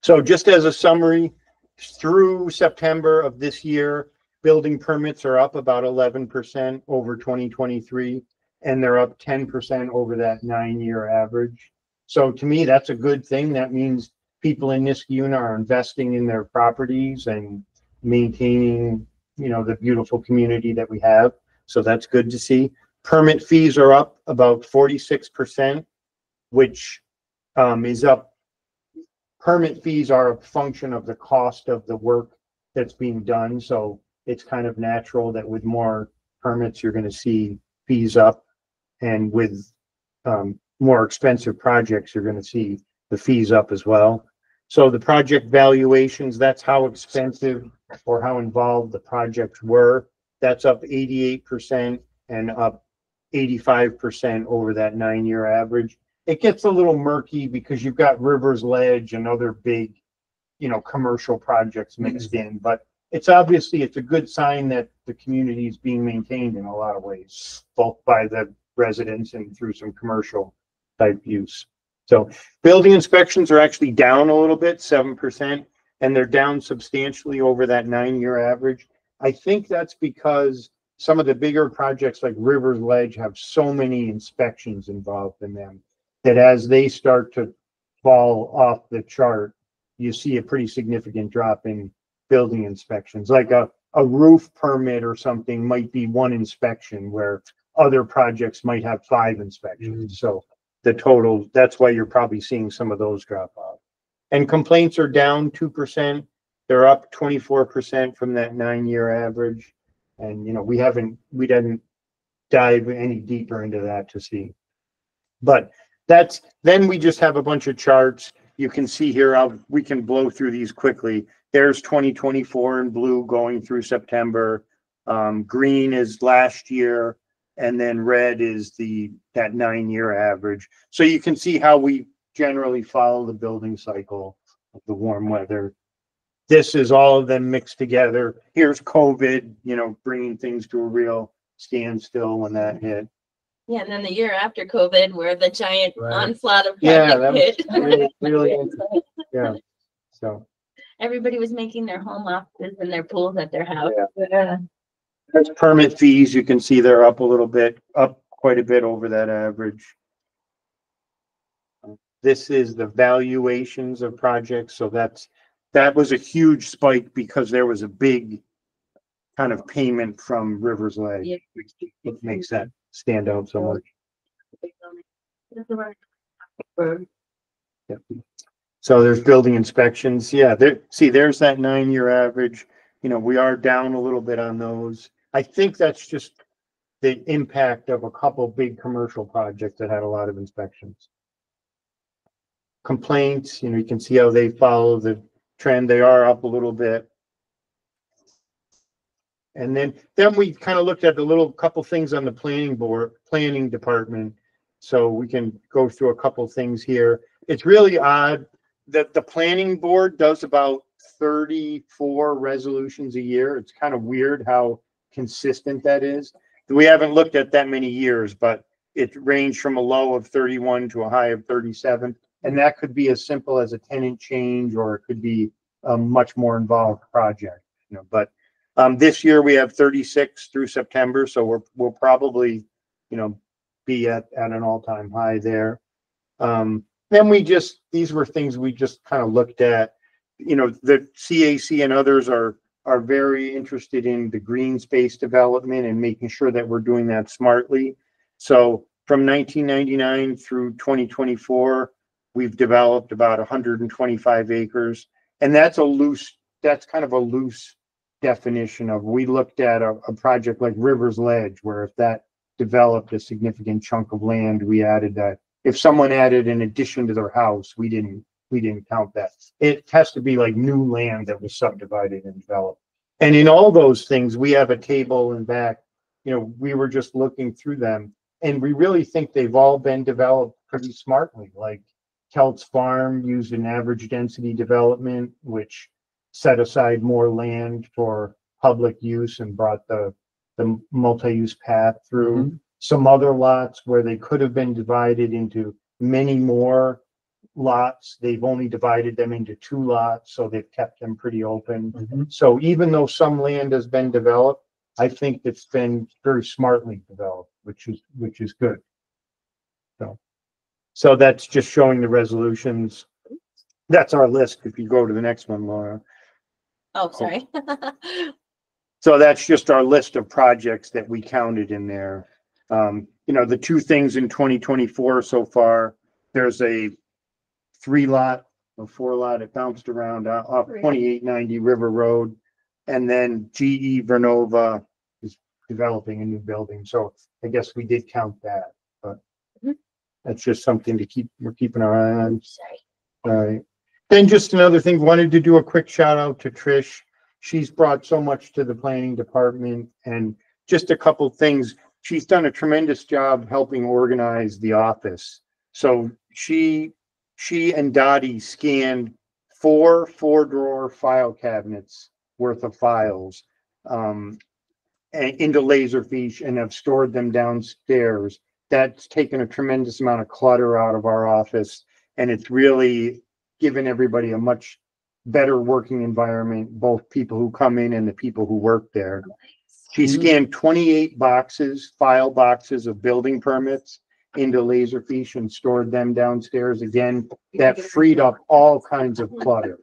So just as a summary, through September of this year, building permits are up about 11% over 2023, and they're up 10% over that 9-year average. So to me, that's a good thing. That means people in Niskayuna are investing in their properties and maintaining, the beautiful community that we have. So that's good to see. Permit fees are up about 46%, which is up. Permit fees are a function of the cost of the work that's being done. So it's kind of natural that with more permits, you're going to see fees up. And with more expensive projects, you're going to see the fees up as well. So the project valuations, that's how expensive or how involved the projects were. That's up 88% and up 85% over that 9-year average. It gets a little murky because you've got Rivers Ledge and other big, commercial projects mixed in, but it's a good sign that the community is being maintained in a lot of ways, both by the residents and through some commercial type use. So building inspections are actually down a little bit, 7%, and they're down substantially over that 9-year average. I think that's because some of the bigger projects like Rivers Ledge have so many inspections involved in them that as they start to fall off the chart, you see a pretty significant drop in building inspections. Like a roof permit or something might be one inspection where other projects might have 5 inspections. So the total, that's why you're probably seeing some of those drop off. And complaints are down 2%. They're up 24% from that 9-year average. And, you know, we didn't dive any deeper into that to see. But then we just have a bunch of charts. You can see here, we can blow through these quickly. There's 2024 in blue going through September. Green is last year, and then red is that 9-year average. So you can see how we generally follow the building cycle of the warm weather. This is all of them mixed together. Here's COVID, you know, bringing things to a real standstill when that hit. Yeah, and then the year after COVID, where the giant Right. onslaught of Yeah, project that was hit. really interesting. Yeah. So Everybody was making their home offices and their pools at their house. Yeah. there's permit fees. You can see they're up a little bit, up quite a bit over that average. This is the valuations of projects. So that was a huge spike because there was a big kind of payment from Rivers Ledge. Yeah. It makes that stand out so much. Yep. So there's building inspections. Yeah, there's that 9-year average. You know, we are down a little bit on those. I think that's just the impact of a couple big commercial projects that had a lot of inspections. Complaints, you know, you can see how they follow the trend. They are up a little bit. And then we kind of looked at the little couple things on the planning department. So we can go through a couple things here. It's really odd that the planning board does about 34 resolutions a year. It's kind of weird how consistent that is. We haven't looked at that many years, but it ranged from a low of 31 to a high of 37. And that could be as simple as a tenant change, or it could be a much more involved project, you know, but this year we have 36 through September. So we'll probably, you know, be at an all-time high there. Then these were things we just kind of looked at. You know, the CAC and others are very interested in the green space development and making sure that we're doing that smartly. So from 1999 through 2024, we've developed about 125 acres, and that's kind of a loose definition of, we looked at a project like Rivers Ledge, where if that developed a significant chunk of land, we added that. If someone added an addition to their house, we didn't count that. It has to be like new land that was subdivided and developed. And in all those things, we have a table in back. You know, we were just looking through them, and we really think they've all been developed pretty smartly. Like Kelt's Farm used an average density development, which set aside more land for public use and brought the multi-use path through. Mm-hmm. Some other lots where they could have been divided into many more lots, they've only divided them into 2 lots, so they've kept them pretty open. Mm-hmm. So even though some land has been developed, I think it's been very smartly developed, which is good. So that's just showing the resolutions. That's our list. If you go to the next one, Laura. Oh, sorry. So that's just our list of projects that we counted in there. You know, the 2 things in 2024 so far, there's a 3-lot or 4-lot, it bounced around off 2890 River Road. And then GE Vernova is developing a new building. So I guess we did count that, but that's just something we're keeping our eye on. Sorry. All right. Then just another thing, wanted to do a quick shout out to Trish. She's brought so much to the planning department, and just a couple things. She's done a tremendous job helping organize the office. So she and Dottie scanned 4 4-drawer file cabinets worth of files into Laserfiche and have stored them downstairs. That's taken a tremendous amount of clutter out of our office, and it's really given everybody a much better working environment, both people who come in and the people who work there. She scanned 28 file boxes of building permits into Laserfiche and stored them downstairs. Again, that freed up all kinds of clutter.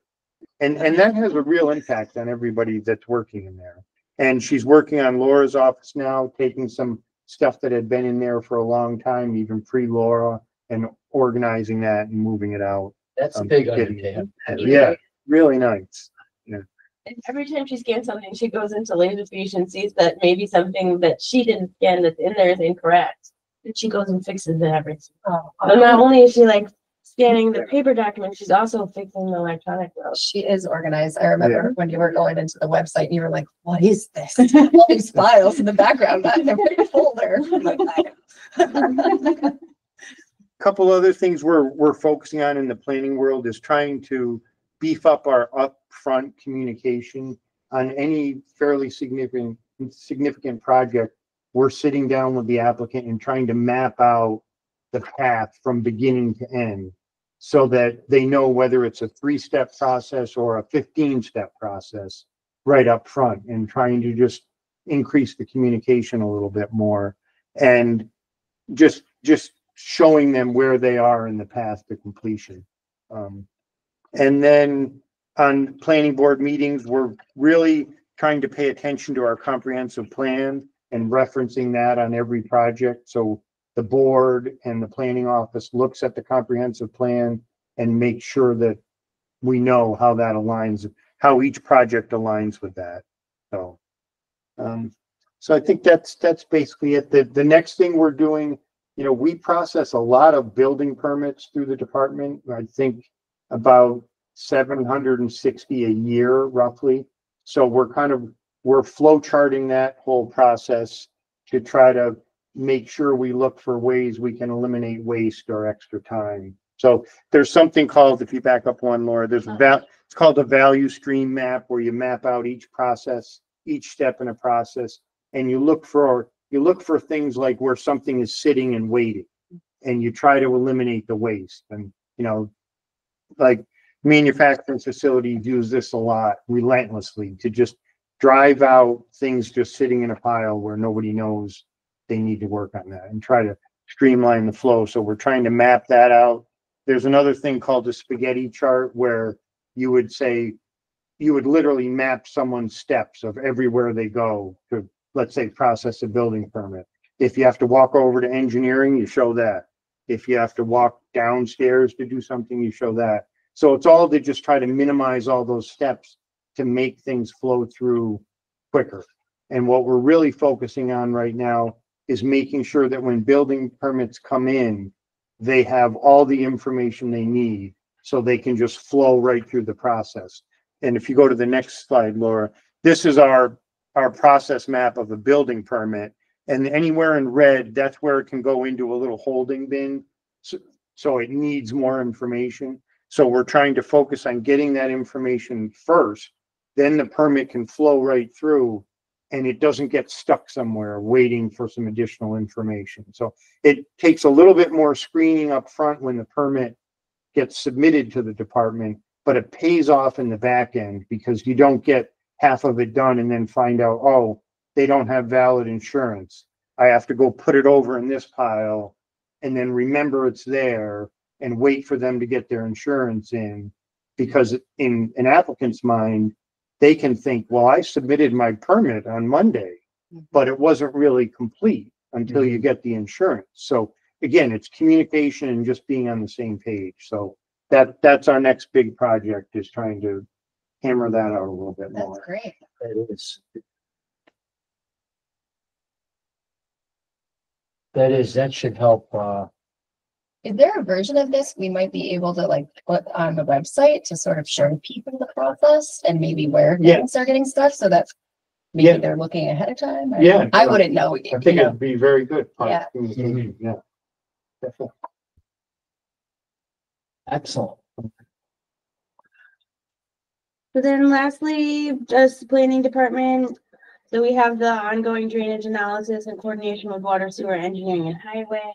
And that has a real impact on everybody that's working in there. And she's working on Laura's office now, taking some stuff that had been in there for a long time, even pre-Laura, and organizing that and moving it out. That's a big undertaking. Yeah, really nice. Yeah. And every time she scans something, she goes into Laserfiche and sees that maybe something that she didn't scan that's in there is incorrect. And she goes and fixes it everything. Oh, So not only is she like scanning the paper document, she's also fixing the electronic ones. she is organized. I remember when you were going into the website, and you were like, "What is this? All these files in the background, not in a folder." I'm like, Couple other things we're focusing on in the planning world is trying to beef up our upfront communication on any fairly significant project. We're sitting down with the applicant and trying to map out the path from beginning to end so that they know whether it's a 3-step process or a 15-step process right up front, and trying to just increase the communication a little bit more and just showing them where they are in the path to completion. And then on planning board meetings, we're really trying to pay attention to our comprehensive plan and referencing that on every project. So the board and the planning office looks at the comprehensive plan and make sure that we know how that aligns, how each project aligns with that. So, so I think that's basically it. The next thing we're doing, you know, we process a lot of building permits through the department. I think about 760 a year roughly. So we're flow charting that whole process to try to make sure we look for ways we can eliminate waste or extra time. So there's something called, if you back up one, Laura, it's called a value stream map, where you map out each process, each step in a process, and you look for things like where something is sitting and waiting, and you try to eliminate the waste. And, you know, like manufacturing facilities use this a lot relentlessly to just drive out things just sitting in a pile where nobody knows they need to work on that, and try to streamline the flow. So we're trying to map that out. There's another thing called the spaghetti chart, where you would literally map someone's steps of everywhere they go to, let's say, process a building permit. If you have to walk over to engineering, you show that. If you have to walk downstairs to do something, you show that. So it's all to just try to minimize all those steps to make things flow through quicker. And what we're really focusing on right now is making sure that when building permits come in, they have all the information they need so they can just flow right through the process. And if you go to the next slide, Laura, this is our process map of a building permit. And anywhere in red, that's where it can go into a little holding bin. So it needs more information. So we're trying to focus on getting that information first, then the permit can flow right through and it doesn't get stuck somewhere waiting for some additional information. So it takes a little bit more screening up front when the permit gets submitted to the department, but it pays off in the back end, because you don't get half of it done and then find out, oh, they don't have valid insurance. I have to go put it over in this pile and then remember it's there and wait for them to get their insurance in, because in an applicant's mind, they can think, well, I submitted my permit on Monday, but it wasn't really complete until you get the insurance. So again, it's communication and just being on the same page. So that's our next big project, is trying to hammer that out a little bit more. that's great. That is. That should help, Is there a version of this we might be able to like put on the website to sort of show people the process and maybe where things are getting stuff, so that maybe they're looking ahead of time? Yeah. I wouldn't know. I think it'd be very good. Yeah. Yeah. Definitely. excellent. So then lastly, just the planning department. So we have the ongoing drainage analysis and coordination with water, sewer, engineering, and highway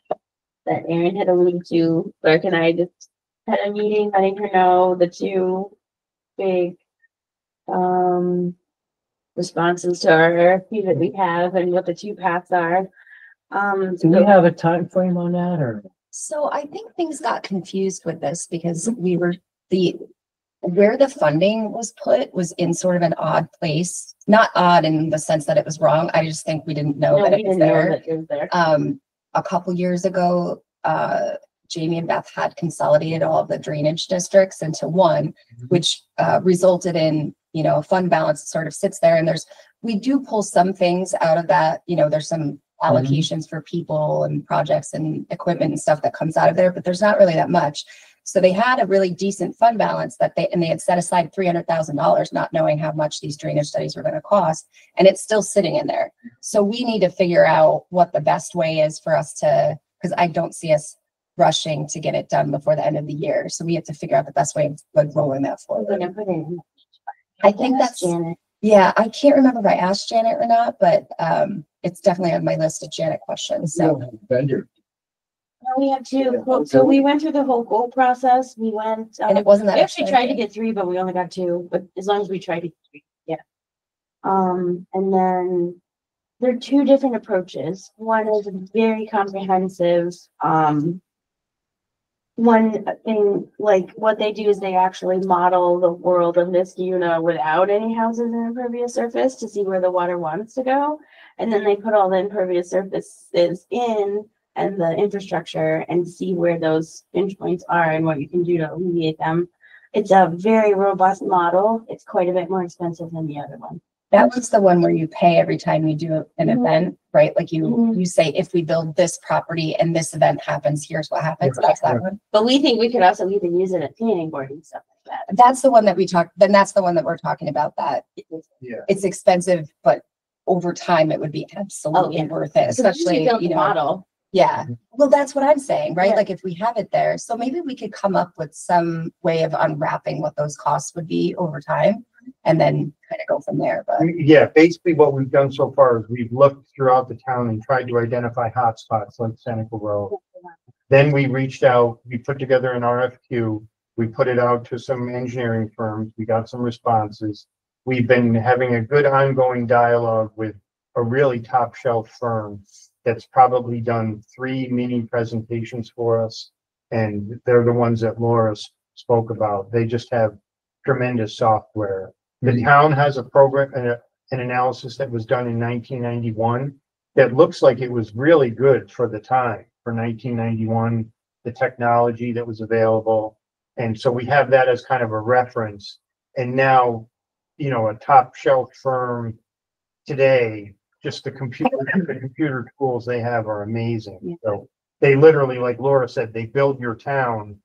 that Erin had alluded to. Clark and I just had a meeting letting her know the two big responses to our RFP that we have and what the two paths are. Do we have a time frame on that, or? So I think things got confused with this because we were where the funding was put was in sort of an odd place. Not odd in the sense that it was wrong. I just think we didn't know that it was there. A couple years ago, Jamie and Beth had consolidated all of the drainage districts into one, which resulted in a fund balance sort of sits there, and we do pull some things out of that, there's some allocations for people and projects and equipment and stuff that comes out of there, but there's not really that much. So they had a really decent fund balance they had set aside $300,000, not knowing how much these drainage studies were going to cost. And it's still sitting in there. So we need to figure out what the best way is for us because I don't see us rushing to get it done before the end of the year. So we have to figure out the best way of like rolling that forward. I think that's Janet. Yeah, I can't remember if I asked Janet or not, but it's definitely on my list of Janet questions. So Vendor. We have two. So we went through the whole goal process. We went, and it wasn't that we actually tried to expensive. get 3, but we only got 2, but as long as we tried to get 3, yeah. And then there are 2 different approaches. One is very comprehensive. One thing, like what they do is they actually model the world of Niskayuna without any houses and impervious surface to see where the water wants to go. And then they put all the impervious surfaces in and the infrastructure and see where those pinch points are and what you can do to alleviate them. It's a very robust model. It's quite a bit more expensive than the other one. That was the one where you pay every time you do an event, right? Like you say, if we build this property and this event happens, here's what happens. That's that one. But we think we could also even use it at planning board and stuff like that. That's the one that then that's the one that we're talking about, that it's expensive, but over time it would be absolutely worth it, especially, model. Yeah. Well, that's what I'm saying, right? Yeah. Like if we have it there, so maybe we could come up with some way of unwrapping what those costs would be over time and then kind of go from there. But Yeah, basically what we've done so far is we've looked throughout the town and tried to identify hotspots like Seneca Road. Then we reached out, we put together an RFQ, we put it out to some engineering firms, we got some responses. We've been having a good ongoing dialogue with a really top shelf firm that's probably done 3 mini presentations for us. And they're the ones that Laura spoke about. They just have tremendous software. The town has a program, an analysis that was done in 1991 that looks like it was really good for the time, for 1991, the technology that was available. And so we have that as kind of a reference. And now, a top shelf firm today, just the computer tools they have are amazing. Yeah. So they literally, like Laura said, they build your town,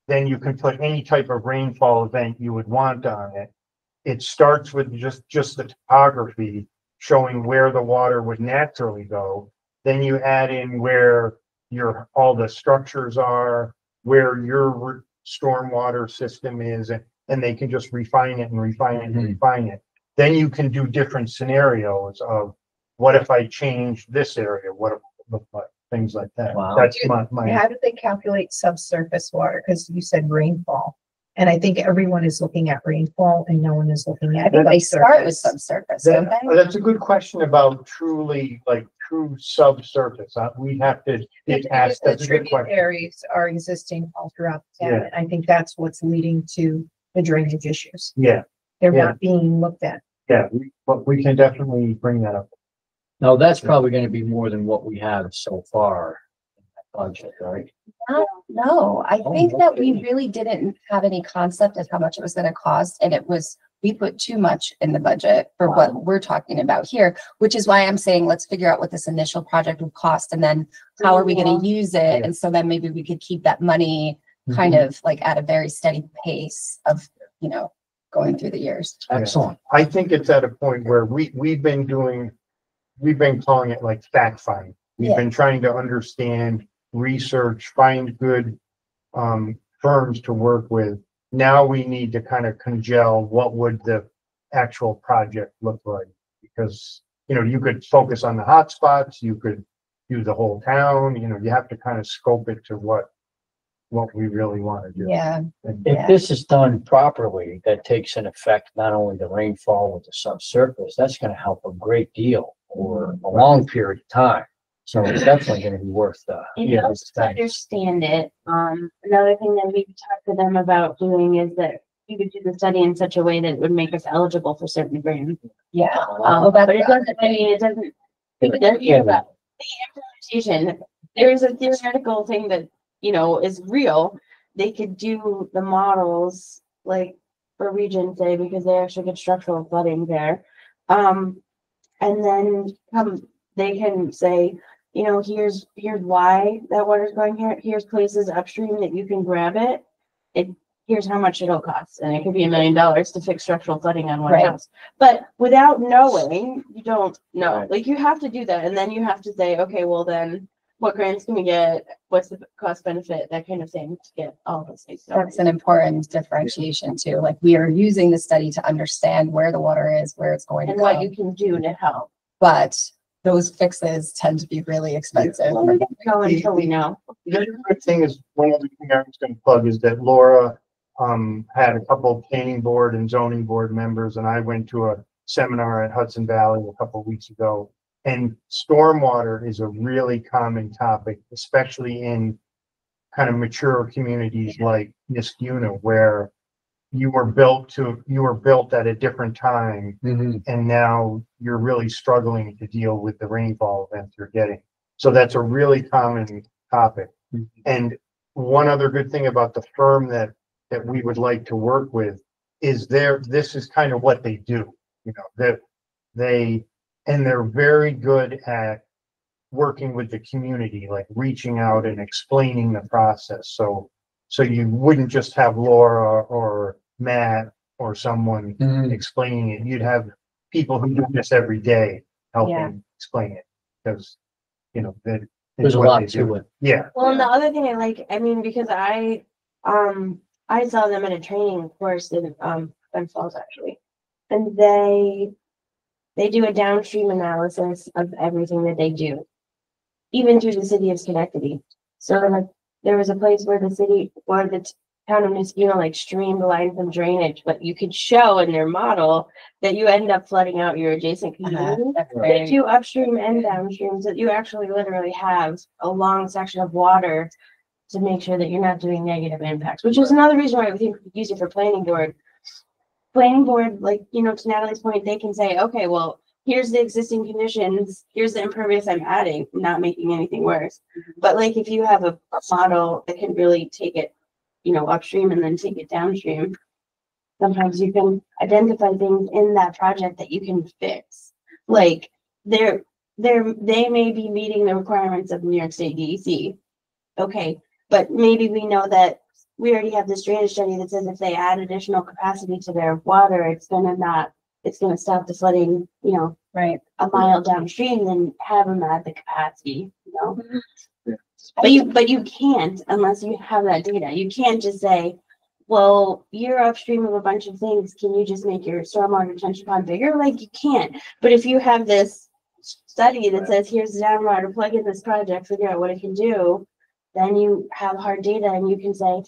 then you can put any type of rainfall event you would want on it. It starts with just the topography showing where the water would naturally go. Then you add in where all the structures are, where your stormwater system is, and they can just refine it and refine it and refine it. Then you can do different scenarios of what if I change this area? What if it look like? Things like that. Wow. That's my How do they calculate subsurface water? Because you said rainfall. And I think everyone is looking at rainfall and no one is looking at. they start with subsurface, don't they? That's a good question about true subsurface. We have to ask. The That's a good question. tributaries are existing all throughout the town. Yeah. And I think that's what's leading to the drainage issues. Yeah, They're Yeah. not being looked at. yeah, but we can definitely bring that up. Now, that's probably going to be more than what we have so far in that budget, right? No, I Oh, think that we okay. really didn't have any concept of how much it was going to cost. And we put too much in the budget for what we're talking about here, which is why I'm saying, let's figure out what this initial project would cost and then how are we going to use it? Yeah. And so then maybe we could keep that money kind of like at a very steady pace of, going through the years. Excellent. I think it's at a point where we've been calling it like fact find. We've Yeah. been trying to understand, research, find good firms to work with. Now we need to kind of congeal what would the actual project look like, because you could focus on the hot spots, you could do the whole town, you have to kind of scope it to what we really want to do. Yeah. And- If this is done properly, that takes in effect not only the rainfall with the subsurface, that's going to help a great deal for a long period of time. So it's definitely going to be worth It helps to understand it. Another thing that we've talked to them about doing is that you could do the study in such a way that it would make us eligible for certain grants. Yeah. But it doesn't, it doesn't. It doesn't Yeah. about the implementation. There's a theoretical thing that, is real. They could do the models like for region, say, because they actually get structural flooding there. And then they can say, you know, here's why that water's going here. Here's places upstream that you can grab it. Here's how much it'll cost. And it could be $1 million to fix structural flooding on one Right. house. But without knowing, you don't know. Like you have to do that. And then you have to say, okay, well then what grants can we get? What's the cost benefit? That kind of thing to get all those things. That's an important differentiation too. Like we are using the study to understand where the water is, where it's going to And what go. you can do to help. But those fixes tend to be really expensive. Well, we don't know until we know. The other good thing is, one other thing I was gonna plug is that Laura had a couple of planning board and zoning board members, and I went to a seminar at Hudson Valley a couple of weeks ago. And stormwater is a really common topic, especially in kind of mature communities like Niskuna, where you were built at a different time, and now you're really struggling to deal with the rainfall events you're getting. So that's a really common topic. And one other good thing about the firm that we would like to work with is this is kind of what they do, you know, that they're very good at working with the community, like reaching out and explaining the process. So you wouldn't just have Laura or Matt or someone explaining it. You'd have people who do this every day helping explain it, because, you know, that There's a lot to it. Yeah. Well, and the other thing I like, I mean, because I saw them at a training course in Glens Falls actually, and they do a downstream analysis of everything that they do, even through the city of Schenectady. So like there was a place where the town of Niskuna like streamlined some drainage, but you could show in their model that you end up flooding out your adjacent community. They do upstream and downstream, so you actually literally have a long section of water to make sure that you're not doing negative impacts, which is another reason why we think we could use it for planning board. Planning board, like, you know, to Natalie's point, they can say, okay, well, here's the existing conditions, here's the impervious I'm adding, not making anything worse. But like if you have a model that can really take it, you know, upstream and then take it downstream, sometimes you can identify things in that project that you can fix. Like they may be meeting the requirements of New York State DEC. Okay, but maybe we know that we already have this drainage study that says if they add additional capacity to their water, it's gonna stop the flooding, you know, a mile downstream, then have them add the capacity, you know. But you can't unless you have that data. You can't just say, well, you're upstream of a bunch of things. Can you just make your stormwater retention pond bigger? Like you can't. But if you have this study that says here's the downwater, plug in this project, figure out what it can do, then you have hard data and you can say,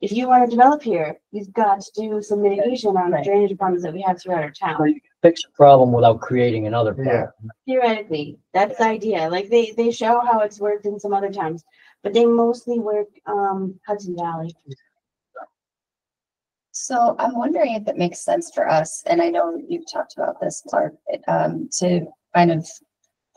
if you want to develop here, you've got to do some mitigation on the drainage problems that we have throughout our town. You can fix a problem without creating another problem. Theoretically, that's the idea. Like they show how it's worked in some other towns, but they mostly work Hudson Valley. So I'm wondering if it makes sense for us, and I know you've talked about this, Clark, to kind of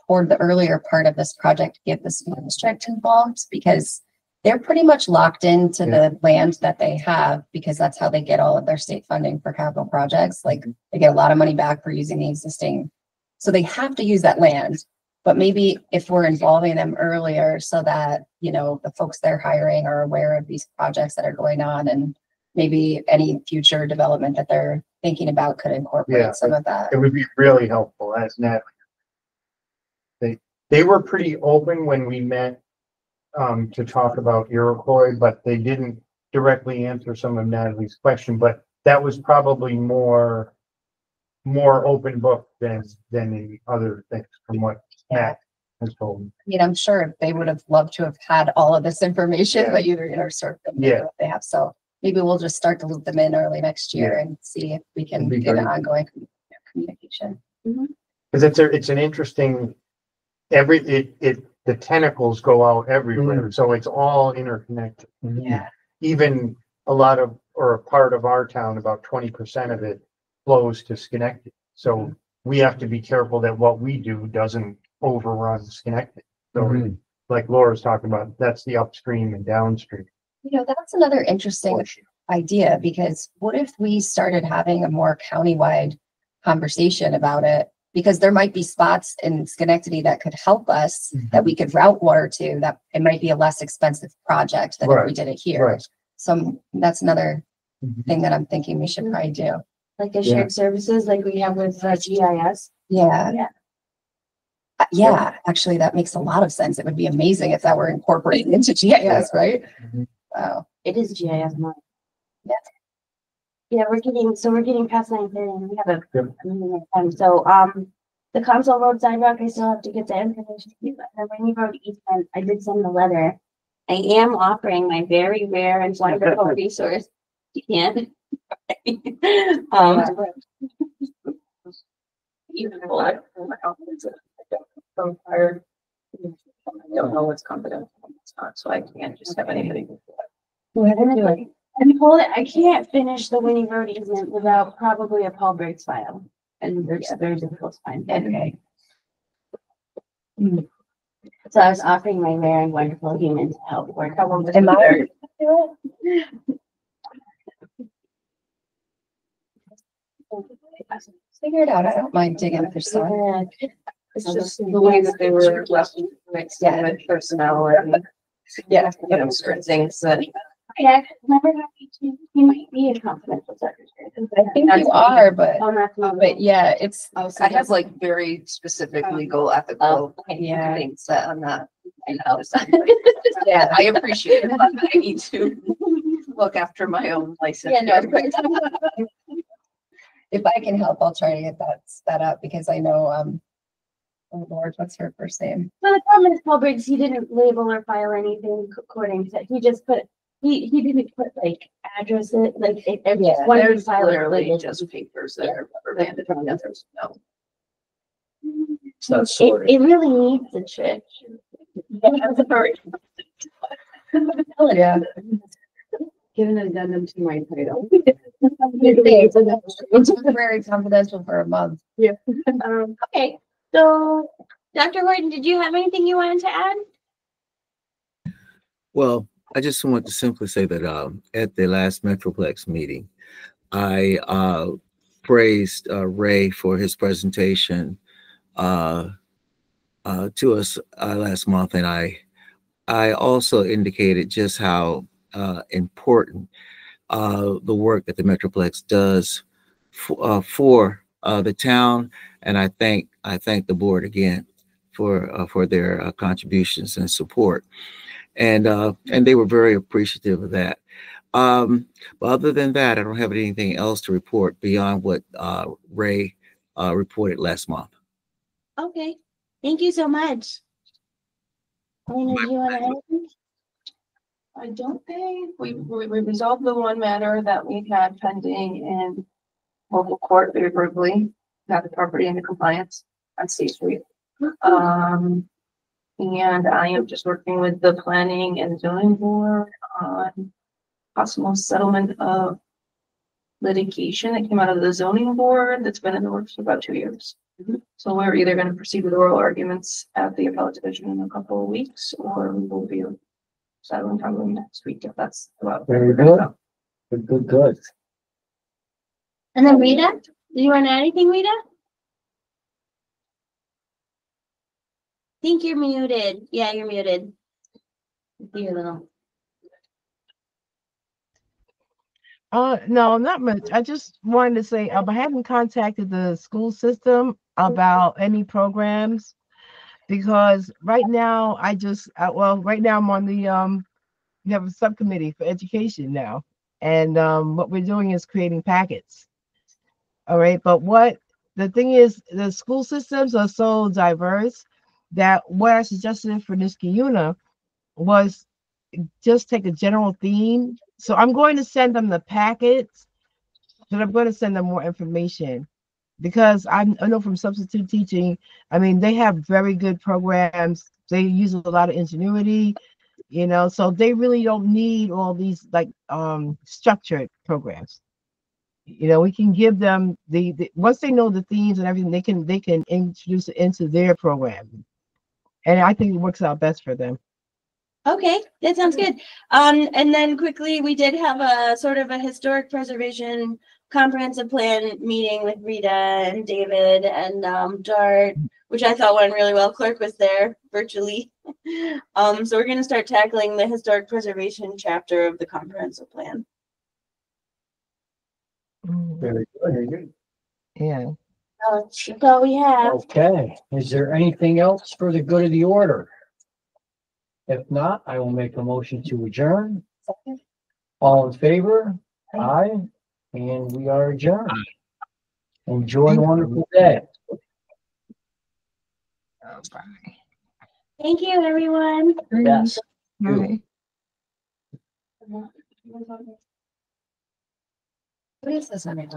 toward the earlier part of this project, get the school district involved, because they're pretty much locked into the land that they have, because that's how they get all of their state funding for capital projects. Like they get a lot of money back for using the existing, so they have to use that land. But maybe if we're involving them earlier so that, you know, the folks they're hiring are aware of these projects that are going on, and maybe any future development that they're thinking about could incorporate some of that. It would be really helpful, as Natalie. They were pretty open when we met to talk about Iroquois, but they didn't directly answer some of Natalie's question. But that was probably more open book than in other things, from what Matt has told me. I mean, I'm sure they would have loved to have had all of this information, but you sort of what they have. So maybe we'll just start to loop them in early next year and see if we can get an ongoing communication. Because it's an interesting, the tentacles go out everywhere, so it's all interconnected. Even a part of our town, about 20% of it flows to Schenectady. So we have to be careful that what we do doesn't overrun Schenectady. So like Laura's talking about, that's the upstream and downstream. You know, that's another interesting idea, because what if we started having a more countywide conversation about it? Because there might be spots in Schenectady that could help us, that we could route water to, that it might be a less expensive project than if we Right, did it here. right. So that's another Mhm. thing that I'm thinking we should probably do. Like a Yeah. shared services like we have with GIS. Yeah. Yeah. Yeah, actually, that makes a lot of sense. It would be amazing if that were incorporated into GIS, right? Mhm. Wow. It is GIS now. Yeah. Yeah, we're getting past 9:30 and we have a Yep. meeting at 10. So, the Council Road sidewalk, I still have to get the information. The Rainy Road easement, I did send the letter. I am offering my very rare and wonderful resource. You can. Even though I don't know what's confidential, it's not, so I can't just have anybody. And hold it, I can't finish the Winnie Road easement without probably a Paul Briggs file. And there's very difficult to find. Okay. So I was offering my rare and wonderful human to help work. Am I? Figure it out. I don't mind digging for stuff. Yeah. It's just the way that they were left mixed in with personnel and, Yeah. you know, certain things that. Yeah, remember how he might be a confidential secretary. I think you are, but Oh, not me. but yeah, it's I have like very specific legal ethical yeah. things that I'm not, you know. Yeah. I appreciate it, but I need to look after my own license. Yeah, no, if I can help, I'll try to get that up, because I know oh Lord, what's her first name? So the problem is Paul Briggs, he didn't label or file anything according to, he just put, he didn't put like addresses, like it, Yeah, one There's file literally labeled. just papers that are rubber banded together, no. It's not sorted. It really needs a trick. Yeah. Give an addendum to my title. It's very confidential for a month. Okay, so Dr. Horton, did you have anything you wanted to add? Well, I just want to simply say that at the last Metroplex meeting, I praised Ray for his presentation to us last month, and I also indicated just how important the work that the Metroplex does for the town, and I thank the board again for their contributions and support. And they were very appreciative of that. But other than that, I don't have anything else to report beyond what Ray reported last month. Okay, thank you so much. Elena, do you want to add anything? I don't think we resolved the one matter that we had pending in local court favorably, got the property into compliance on State Street. And I am just working with the planning and zoning board on possible settlement of litigation that came out of the zoning board that's been in the works for about 2 years. So we're either going to proceed with oral arguments at the appellate division in a couple of weeks, or we will be settling probably next week if that's about. Very good. Good. And then Rita, do you want to add anything, Rita? I think you're muted. Yeah, you're muted. You're little. No, not much. I just wanted to say I haven't contacted the school system about any programs, because right now right now I'm on the we have a subcommittee for education now, and what we're doing is creating packets. All right, but what the thing is, the school systems are so diverse that what I suggested for Niskayuna was just take a general theme. So I'm going to send them the packets, but I'm going to send them more information, because I know from substitute teaching, I mean, they have very good programs. They use a lot of ingenuity, so they really don't need all these like structured programs. We can give them the once they know the themes and everything, they can introduce it into their program. And I think it works out best for them. Okay, that sounds good. And then quickly, we did have a sort of a historic preservation comprehensive plan meeting with Rita and David and Dart, which I thought went really well. Clerk was there virtually. So we're gonna start tackling the historic preservation chapter of the comprehensive plan. Very good. Very good. Yeah. That's all we have. Okay, is there anything else for the good of the order? If not, I will make a motion to adjourn. All in favor? Aye. And we are adjourned. Enjoy a wonderful day. Thank you, everyone. Yes. Bye. What is this? I mean,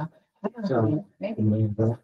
So- maybe. Maybe.